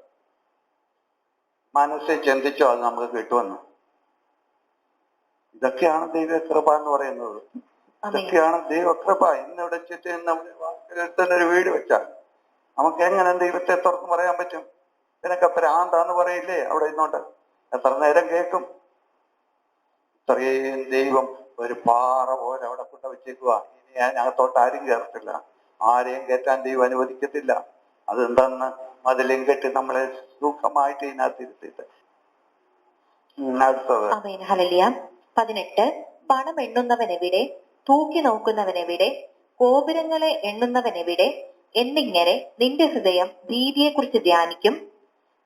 മനസ്സിൽ ചിന്തിച്ചോ അത് നമുക്ക് കിട്ടുമെന്ന്. ഇതൊക്കെയാണ് ദൈവകൃപ എന്ന് പറയുന്നത്. ഇതൊക്കെയാണ് ദൈവകൃപ. ഇന്നിവിടെ ചുറ്റൊരു വീട് വെച്ചാൽ നമുക്ക് എങ്ങനെ ദൈവത്തെ തുറന്നു പറയാൻ പറ്റും? ഇതിനൊക്കെ ഭ്രാന്താന്ന് പറയില്ലേ അവിടെ ഇന്നോട്ട്? എത്ര നേരം കേൾക്കും? ഇത്രയും ദൈവം ഒരു പാറ പോലെ അവിടെ കൊണ്ട് വെച്ചേക്കുക. ഇനി അതിനകത്തോട്ട് ആരും കയറത്തില്ല, ആരെയും കയറ്റാൻ ദൈവം അനുവദിക്കത്തില്ല. അതെന്താന്ന് മതിലും കെട്ടി നമ്മളെ സുഖമായിട്ട് ഇതിനകത്ത് ഇരുത്തിയിട്ട്. അടുത്തത് 18 പണം എണ്ണുന്നവൻ എവിടെ? തൂക്കി നോക്കുന്നവനെവിടെ? ഗോപുരങ്ങളെ എണ്ണുന്നവനെവിടെ? എന്നിങ്ങനെ നിന്റെ ഹൃദയം ഭീതിയെക്കുറിച്ച് ധ്യാനിക്കും.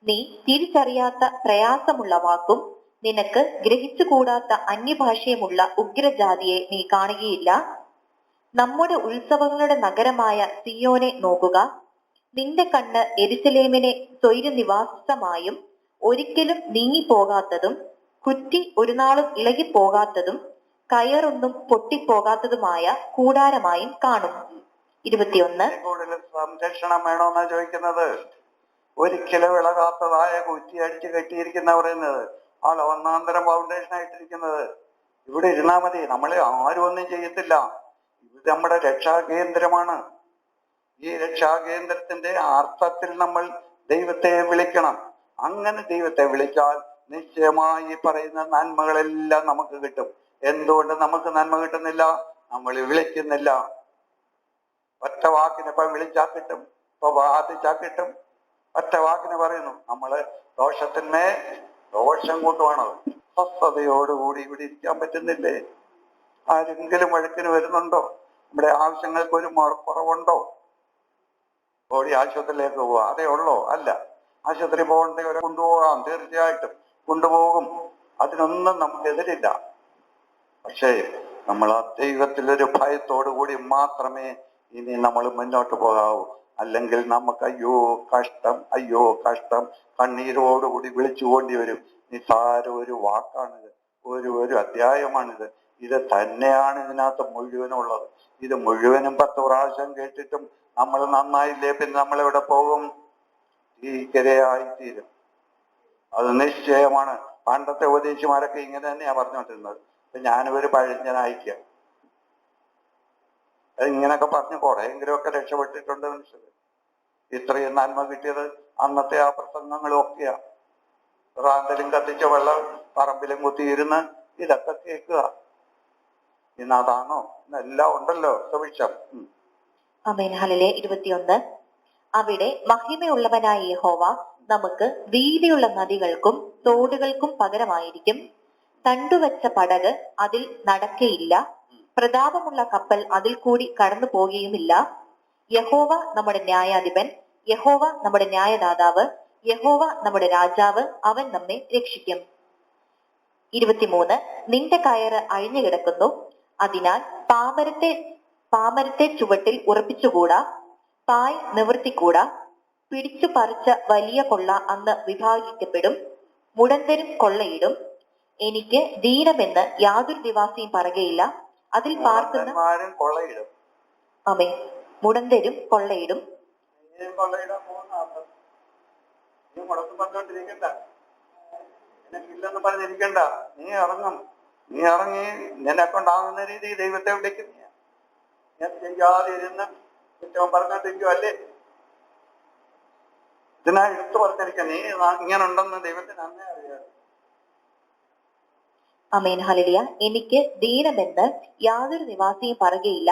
നീ തിരിച്ചറിയാത്ത പ്രയാസമുള്ള വാക്കും നിനക്ക് ഗ്രഹിച്ചുകൂടാത്ത അന്യഭാഷയുമുള്ള ഉഗ്രജാതിയെ നീ കാണുകയില്ല. നമ്മുടെ ഉത്സവങ്ങളുടെ നഗരമായ സിയോനെ നോക്കുക. നിന്റെ കണ്ണ് യെരൂശലേമിനെ സ്വൈരനിവാസമായും ഒരിക്കലും നീങ്ങിപ്പോകാത്തതും കുറ്റി ഒരു നാളും ഇളകിപ്പോകാത്തതും കയറൊന്നും പൊട്ടിപ്പോകാത്തതുമായ കൂടാരമായും കാണും. 21. കൂടുതൽ സംരക്ഷണം വേണോന്നാ ചോദിക്കുന്നത്. ഒരിക്കലും ഇളകാത്തതായ കുറ്റി അടിച്ച് കെട്ടിയിരിക്കുന്ന പറയുന്നത് ആളെ ഒന്നാന്തരം ഫൗണ്ടേഷൻ ആയിട്ടിരിക്കുന്നത്. ഇവിടെ ഇരുന്നാ മതി, നമ്മളെ ആരും ഒന്നും ചെയ്യത്തില്ല. ഇത് നമ്മുടെ രക്ഷാകേന്ദ്രമാണ്. ഈ രക്ഷാകേന്ദ്രത്തിന്റെ അർത്ഥത്തിൽ നമ്മൾ ദൈവത്തെ വിളിക്കണം. അങ്ങനെ ദൈവത്തെ വിളിച്ചാൽ നിശ്ചയമായി പറയുന്ന നന്മകളെല്ലാം നമുക്ക് കിട്ടും. എന്തുകൊണ്ട് നമുക്ക് നന്മ കിട്ടുന്നില്ല? നമ്മൾ വിളിക്കുന്നില്ല. ഒറ്റ വാക്കിന് ഇപ്പൊ വിളിച്ചാൽ കിട്ടും, ഇപ്പൊ ബാധിച്ചാൽ കിട്ടും. ഒറ്റ വാക്കിന് പറയുന്നു. നമ്മള് ദോഷത്തിന്മേൽ ദോഷം കൂട്ടുവാണ്. സ്വസ്ഥതയോടുകൂടി ഇവിടെ ഇരിക്കാൻ പറ്റുന്നില്ലേ? ആരെങ്കിലും വഴക്കിന് വരുന്നുണ്ടോ? നമ്മുടെ ആവശ്യങ്ങൾക്ക് ഒരു കുറവുണ്ടോ? ഓടി ആശുപത്രിയിലേക്ക് പോവാ, അതേ ഉള്ളോ? അല്ല. ആശുപത്രി പോകേണ്ടവരെ കൊണ്ടുപോകാം, തീർച്ചയായിട്ടും കൊണ്ടുപോകും. അതിനൊന്നും നമുക്കെതിരില്ല. പക്ഷേ നമ്മൾ ആ ദൈവത്തിലൊരു ഭയത്തോടു കൂടി മാത്രമേ ഇനി നമ്മൾ മുന്നോട്ട് പോകാവൂ. അല്ലെങ്കിൽ നമുക്ക് അയ്യോ കഷ്ടം, അയ്യോ കഷ്ടം, കണ്ണീരോടുകൂടി വിളിച്ചു പോണ്ടി വരും. നിസാര ഒരു വാക്കാണിത്, ഒരു അധ്യായമാണിത്. ഇത് തന്നെയാണ് ഇതിനകത്ത് മുഴുവനുള്ളത്. ഇത് മുഴുവനും 10 പ്രാവശ്യം കേട്ടിട്ടും നമ്മൾ നന്നായില്ലേ, പിന്നെ നമ്മൾ എവിടെ പോകും? ഭീകരയായി തീരും. അത് നിശ്ചയമാണ്. പണ്ടത്തെ ഉപദേശിമാരൊക്കെ ഇങ്ങനെ തന്നെയാ പറഞ്ഞുകൊണ്ടിരുന്നത്. ഞാനൊരു പഴഞ്ചനായിക്ക ഇങ്ങനൊക്കെ പറഞ്ഞ് കുറെയെങ്കിലും ഒക്കെ രക്ഷപ്പെട്ടിട്ടുണ്ട് മനുഷ്യർ. ഇത്രയും നന്മ കിട്ടിയത് അന്നത്തെ ആ പ്രസംഗങ്ങളും ഒക്കെയാ. റാന്തലും കത്തിച്ച വെള്ളം പറമ്പിലും കുത്തിയിരുന്ന് ഇതൊക്കെ കേൾക്കുക. ഇന്ന് അതാണോ? ഇന്നെല്ലാം ഉണ്ടല്ലോ സുഭിക്ഷം. ആമേൻ. ഹല്ലേലൂയ. 21. അവിടെ മഹിമയുള്ളവനായ യഹോവ നമുക്ക് വീതിയുള്ള നദികൾക്കും തോടുകൾക്കും പകരമായിരിക്കും. തണ്ടുവച്ച പടക് അതിൽ നടക്കയില്ല, പ്രതാപമുള്ള കപ്പൽ അതിൽ കൂടി കടന്നു പോകുകയുമില്ല. യഹോവ നമ്മുടെ ന്യായാധിപൻ, യഹോവ നമ്മുടെ ന്യായദാതാവ്, യഹോവ നമ്മുടെ രാജാവ്, അവൻ നമ്മെ രക്ഷിക്കും. 23. നിന്റെ കയറ് അഴിഞ്ഞു കിടക്കുന്നു, അതിനാൽ പാമരത്തെ ചുവട്ടിൽ ഉറപ്പിച്ചുകൂടാ, പായ് നിവർത്തിക്കൂടാ. പിടിച്ചു പറിച്ച വലിയ കൊള്ള അന്ന് വിഭാഗിക്കപ്പെടും, മുടന്തരും കൊള്ളയിടും. എനിക്ക് ദീനമെന്ന് യാതൊരു നിവാസിയും പറയുകയില്ല. അതിൽ പാർക്കുന്ന കൊള്ളയിടും. അമേ മുടന്തരും കൊള്ളയിടും. ഇല്ലെന്ന് പറഞ്ഞിരിക്കണ്ട. നീ ഇറങ്ങും. നീ ഇറങ്ങി നിന്നെ കൊണ്ടാകുന്ന രീതി ദൈവത്തെ വിളിക്കും. ഞാൻ ചെയ്യാതെ ഇരുന്ന് കുറ്റം പറഞ്ഞിരിക്കും അല്ലേ? ഇതിനാ എടുത്തു പറഞ്ഞിരിക്കുക. നീ ഇങ്ങനെ ഉണ്ടെന്ന് ദൈവത്തിന് അന്നേ അറിയാം. ആമേൻ. ഹല്ലേലൂയ. എനിക്ക് ദീനമെന്ന് യാതൊരു നിവാസിയും പറയുകയില്ല.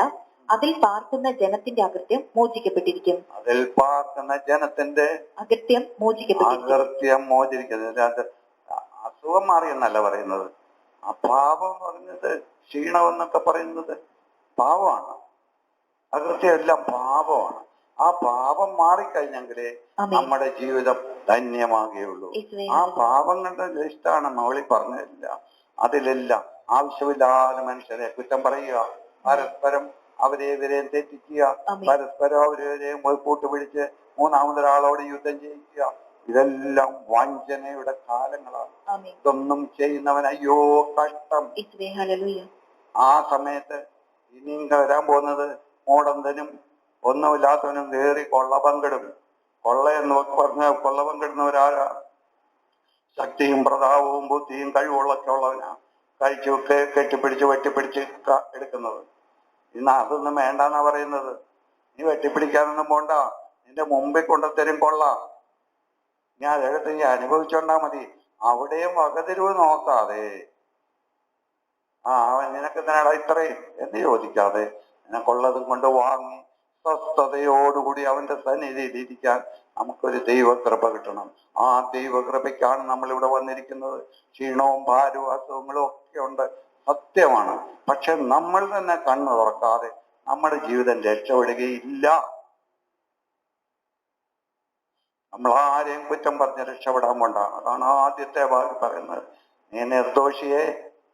അതിൽ പാർക്കുന്ന ജനത്തിന്റെ അകൃത്യം മോചിക്കപ്പെട്ടിരിക്കും. അതിൽ പാർക്കുന്ന ജനത്തിന്റെ അകൃത്യം മോചിക്കപ്പെട്ടിരിക്കും. അസുഖം മാറിയെന്നല്ല പറയുന്നത്. ആ പാപം പറഞ്ഞത് ക്ഷീണമെന്നൊക്കെ പറയുന്നത് പാപമാണ്. അകൃത്യം എല്ലാം പാപമാണ്. ആ പാപം മാറിക്കഴിഞ്ഞെങ്കിലേ നമ്മുടെ ജീവിതം ധന്യമാകുകയുള്ളൂ. ആ പാപങ്ങളുടെ ലിസ്റ്റാണ് മോളി പറഞ്ഞതില്ല. അതിലെല്ലാം ആവശ്യമില്ലാതെ മനുഷ്യരെ കുറ്റം പറയുക, പരസ്പരം അവരെ തെറ്റിക്കുക, പരസ്പരം അവരെ കൂട്ടുപിടിച്ച് മൂന്നാമതൊരാളോട് യുദ്ധം ചെയ്യിക്കുക. ഇതെല്ലാം വഞ്ചനയുടെ കാലങ്ങളാണ്. ഇതൊന്നും ചെയ്യുന്നവൻ അയ്യോ കഷ്ടം. ആ സമയത്ത് ഇനിയും വരാൻ പോകുന്നത് മോടന്തനും ഒന്നുമില്ലാത്തവനും കയറി കൊള്ള പങ്കിടും. കൊള്ള എന്ന് പറഞ്ഞാൽ കൊള്ള പങ്കിടുന്നവരാരാ? ശക്തിയും പ്രതാപവും ബുദ്ധിയും കഴിവുകളൊക്കെ ഉള്ളവനാ കഴിച്ചൊക്കെ കെട്ടിപ്പിടിച്ച് വെട്ടിപ്പിടിച്ച് എടുക്കുന്നത്. ഇന്ന് അതൊന്നും വേണ്ടെന്നാ പറയുന്നത്. നീ വെട്ടിപ്പിടിക്കാനൊന്നും പോണ്ട, നിന്റെ മുമ്പിൽ കൊണ്ടുത്തരും കൊള്ള. നീ അതെടുത്ത് നീ അനുഭവിച്ചോണ്ടാ മതി. അവിടെയും വകതിരിവ് നോക്കാതെ നിനക്ക് എന്തിനാടാ ഇത്രയും എന്ന് ചോദിക്കാതെ നിനക്കുള്ളതും കൊണ്ട് വാങ്ങി സ്വസ്ഥതയോടുകൂടി അവന്റെ സന്നിധിയിൽ ഇരിക്കാൻ നമുക്കൊരു ദൈവകൃപ കിട്ടണം. ആ ദൈവകൃപയ്ക്കാണ് നമ്മൾ ഇവിടെ വന്നിരിക്കുന്നത്. ക്ഷീണവും ഭാരവും അസുഖങ്ങളും ഒക്കെ ഉണ്ട്. സത്യമാണ്. പക്ഷെ നമ്മൾ തന്നെ കണ്ണു തുറക്കാതെ നമ്മുടെ ജീവിതം രക്ഷപ്പെടുകയില്ല. നമ്മൾ ആരെയും കുറ്റം പറഞ്ഞ് രക്ഷപ്പെടാൻ കൊണ്ടാണ്. അതാണ് ആദ്യത്തെ ഭാഗം പറയുന്നത്. നീ നിർദോഷിയെ,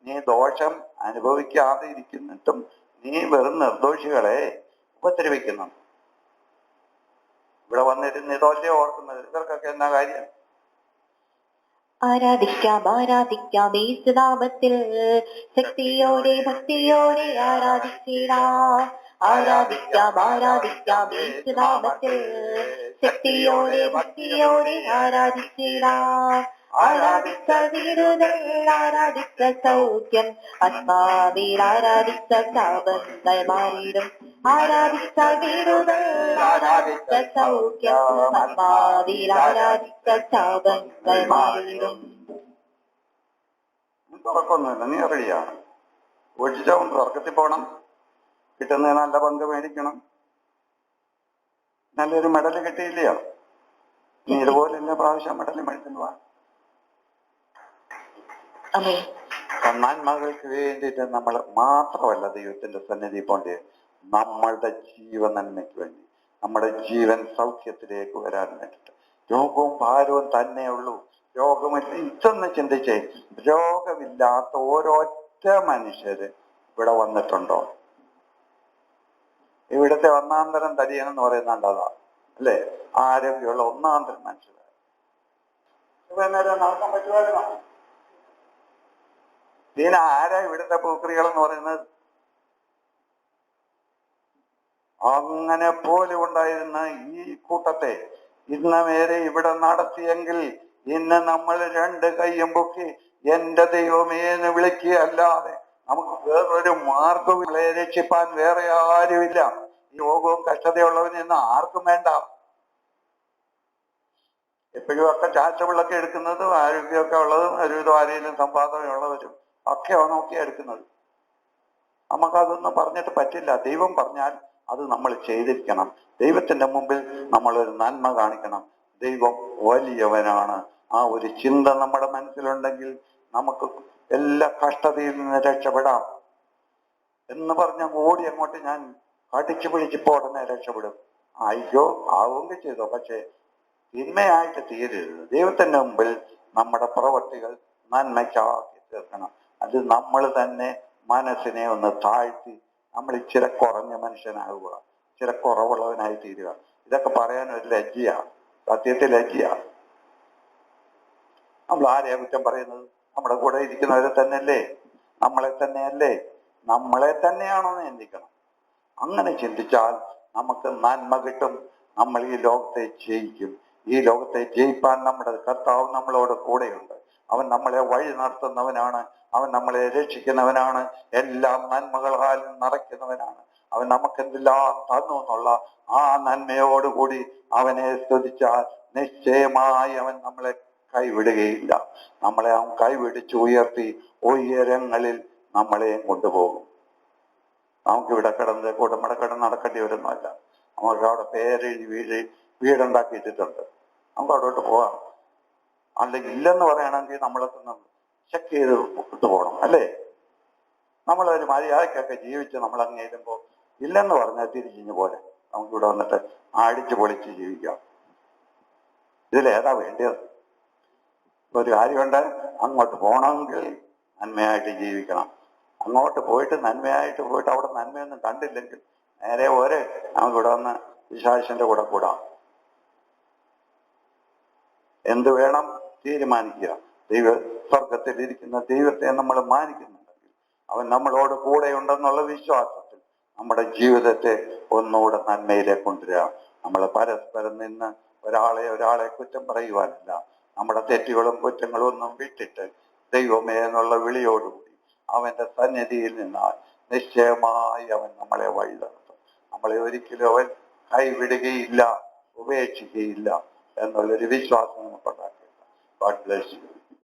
നീ ദോഷം അനുഭവിക്കാതെ ഇരിക്കുന്നിട്ടും നീ വെറും നിർദോഷികളെ ഉപദ്രവിക്കുന്നു. ഇവിടെ വന്നിരുന്ന് ഇതല്ലേ ഓർക്കുന്നത്? ഇവർക്കൊക്കെ എന്നാ കാര്യം? ആരാധിക്കാം ആരാധിക്കാം യേശുനാമത്തിൽ, ശക്തിയോടെ ഭക്തിയോടെ ആരാധിച്ചിടാം. ആരാധിക്കാം ആരാധിക്കാം യേശുനാമത്തിൽ, ശക്തിയോടെ ഭക്തിയോടെ ആരാധിച്ചിടാം. ആരാധിച്ച വീടുകൾ, ആരാധിച്ച സൗഖ്യം, ആത്മാവിൽ ആരാധിച്ച ശാപങ്ങൾ മാറിയിടും. ആരാധിച്ച വീടുകൾ, ആരാധിച്ച സൗഖ്യം, ആത്മാവിൽ ആരാധിച്ച ശാപങ്ങൾ മാറിയിടും. തുറക്കൊന്നുമില്ല, നീ റെഡിയാണ്. ഒഴിച്ചവൻ തർക്കത്തിൽ പോകണം, കിട്ടുന്ന നല്ല പങ്ക് മേടിക്കണം, നല്ലൊരു മെഡൽ കിട്ടിയില്ലയോ? നീ ഇതുപോലെ എല്ലാ പ്രാവശ്യം മെഡൽ മേടിക്കുന്നതാ. നന്മകൾക്ക് വേണ്ടിയിട്ട് നമ്മൾ മാത്രമല്ല ദൈവത്തിന്റെ സന്നിധി പോണ്ടേ, നമ്മളുടെ ജീവൻ നന്മയ്ക്ക് വേണ്ടി, നമ്മുടെ ജീവൻ സൗഖ്യത്തിലേക്ക് വരാൻ വേണ്ടിയിട്ട്. രോഗവും ഭാരവും തന്നെ ഉള്ളൂ, രോഗമില്ല. ഇതൊന്ന് ചിന്തിച്ചേ, രോഗമില്ലാത്ത ഓരോറ്റ മനുഷ്യര് ഇവിടെ വന്നിട്ടുണ്ടോ? ഇവിടുത്തെ ഒന്നാന്തരം തടിയനെന്ന് പറയുന്നുണ്ട്, അതാ അല്ലേ? ആരോഗ്യമുള്ള ഒന്നാന്തരം മനുഷ്യര്. നേരം നടക്കാൻ പറ്റുമായിരുന്നോ? ഇതിന് ആരാ ഇവിടുത്തെ പൂക്രികൾ എന്ന് പറയുന്നത്? അങ്ങനെ പോലെ ഉണ്ടായിരുന്ന ഈ കൂട്ടത്തെ ഇന്ന് വരെ ഇവിടെ നടത്തിയെങ്കിൽ ഇന്ന് നമ്മൾ രണ്ട് കൈയും പൊക്കി എന്റെ ദൈവമേ എന്ന് വിളിക്കുകയല്ലാതെ നമുക്ക് വേറൊരു മാർഗവും രക്ഷിപ്പാൻ വേറെ ആരുമില്ല. ഈ രോഗവും കഷ്ടതയുള്ളവനെന്ന് ആർക്കും വേണ്ട. എപ്പോഴും ഒക്കെ ചാച്ചവിളൊക്കെ എടുക്കുന്നതും ആരോഗ്യമൊക്കെ ഉള്ളതും ഒരുവിധം ആരെങ്കിലും സമ്പാദനമുള്ളവരും ഒക്കെയാണ് നോക്കി എടുക്കുന്നത്. നമുക്കതൊന്നും പറഞ്ഞിട്ട് പറ്റില്ല. ദൈവം പറഞ്ഞാൽ അത് നമ്മൾ ചെയ്തിരിക്കണം. ദൈവത്തിന്റെ മുമ്പിൽ നമ്മളൊരു നന്മ കാണിക്കണം. ദൈവം വലിയവനാണ്. ആ ഒരു ചിന്ത നമ്മുടെ മനസ്സിലുണ്ടെങ്കിൽ നമുക്ക് എല്ലാ കഷ്ടതയിൽ നിന്ന് രക്ഷപ്പെടാം എന്ന് പറഞ്ഞ ഓടി അങ്ങോട്ട് ഞാൻ കടിച്ചു പിടിച്ചിപ്പോ ഉടനെ രക്ഷപ്പെടും. അയ്യോ ആവുമെങ്കിൽ ചെയ്തോ, പക്ഷെ തിന്മയായിട്ട് തീരരുത്. ദൈവത്തിന്റെ മുമ്പിൽ നമ്മുടെ പ്രവൃത്തികൾ നന്മയ്ക്കാക്കി തീർക്കണം. അത് നമ്മൾ തന്നെ മനസ്സിനെ ഒന്ന് താഴ്ത്തി നമ്മൾ ഇച്ചിരി കുറഞ്ഞ മനുഷ്യനാകുക, ഇച്ചിരി കുറവുള്ളവനായി തീരുക. ഇതൊക്കെ പറയാൻ ഒരു ലജ്ജയാണ്, സത്യത്തിൽ ലജ്ജയാണ്. നമ്മൾ ആരെയാ കുറ്റം പറയുന്നത്? നമ്മുടെ കൂടെ ഇരിക്കുന്നവരെ തന്നെയല്ലേ? നമ്മളെ തന്നെയല്ലേ? നമ്മളെ തന്നെയാണോ എന്ന് ചിന്തിക്കണം. അങ്ങനെ ചിന്തിച്ചാൽ നമുക്ക് നന്മ കിട്ടും. നമ്മൾ ഈ ലോകത്തെ ജയിക്കും. ഈ ലോകത്തെ ജയിപ്പാൻ നമ്മുടെ കർത്താവ് നമ്മളോട് കൂടെയുണ്ട്. അവൻ നമ്മളെ വഴി നടത്തുന്നവനാണ്. അവൻ നമ്മളെ രക്ഷിക്കുന്നവനാണ്. എല്ലാം നന്മകളാൽ നിറയ്ക്കുന്നവനാണ്. അവൻ നമുക്കെന്തെല്ലാം തന്നു എന്നുള്ള ആ നന്മയോടുകൂടി അവനെ സ്തുതിച്ചാൽ നിശ്ചയമായി അവൻ നമ്മളെ കൈവിടുകയില്ല. നമ്മളെ അവൻ കൈപിടിച്ച് ഉയർത്തി ഉയരങ്ങളിൽ നമ്മളെയും കൊണ്ടുപോകും. നമുക്കിവിടെ കിടന്ന് കുടുംബടെ കിടന്ന് നടക്കേണ്ടി വരുന്നതല്ല. നമുക്ക് അവിടെ പേരെഴുതി വീടുണ്ടാക്കിയിട്ടുണ്ട്. നമുക്ക് അവിടോട്ട് പോകാം. അല്ലെങ്കിൽ ഇല്ലെന്ന് പറയണമെങ്കിൽ നമ്മളൊക്കെ ചെക്ക് ചെയ്ത് ഇട്ട് പോകണം, അല്ലേ? നമ്മളൊരു മര്യാദക്കൊക്കെ ജീവിച്ച് നമ്മൾ അങ്ങ് ചെല്ലുമ്പോൾ ഇല്ലെന്ന് പറഞ്ഞാൽ തിരിച്ചിഞ്ഞ് പോലെ നമുക്കിവിടെ വന്നിട്ട് അടിച്ചു പൊളിച്ച് ജീവിക്കാം. ഇതിലേതാ വേണ്ടത്? ഒരു കാര്യമുണ്ട്, അങ്ങോട്ട് പോകണമെങ്കിൽ നന്മയായിട്ട് ജീവിക്കണം. അങ്ങോട്ട് പോയിട്ട് നന്മയായിട്ട് പോയിട്ട് അവിടെ നന്മയൊന്നും കണ്ടില്ലെങ്കിൽ നേരെ ഓരെ നമുക്കിവിടെ വന്ന് വിശാശന്റെ കൂടെ കൂടാം. എന്ത് വേണം തീരുമാനിക്കുക. സ്വർഗത്തിൽ ഇരിക്കുന്ന ദൈവത്തെ നമ്മൾ മാനിക്കുന്നുണ്ടെങ്കിൽ അവൻ നമ്മളോട് കൂടെ ഉണ്ടെന്നുള്ള വിശ്വാസത്തിൽ നമ്മുടെ ജീവിതത്തെ ഒന്നുകൂടെ നന്മയിലേക്ക് കൊണ്ടുവരിക. നമ്മൾ പരസ്പരം നിന്ന് ഒരാളെ കുറ്റം പറയുവാനല്ല, നമ്മുടെ തെറ്റുകളും കുറ്റങ്ങളും ഒന്നും വിട്ടിട്ട് ദൈവമേ എന്നുള്ള വിളിയോടുകൂടി അവന്റെ സന്നിധിയിൽ നിന്നാൽ നിശ്ചയമായി അവൻ നമ്മളെ വഴി നടത്തും. നമ്മളെ ഒരിക്കലും അവൻ കൈവിടുകയില്ല, ഉപേക്ഷിക്കുകയില്ല എന്നുള്ളൊരു വിശ്വാസം നമുക്കുണ്ടാക്കിയില്ല. God bless you.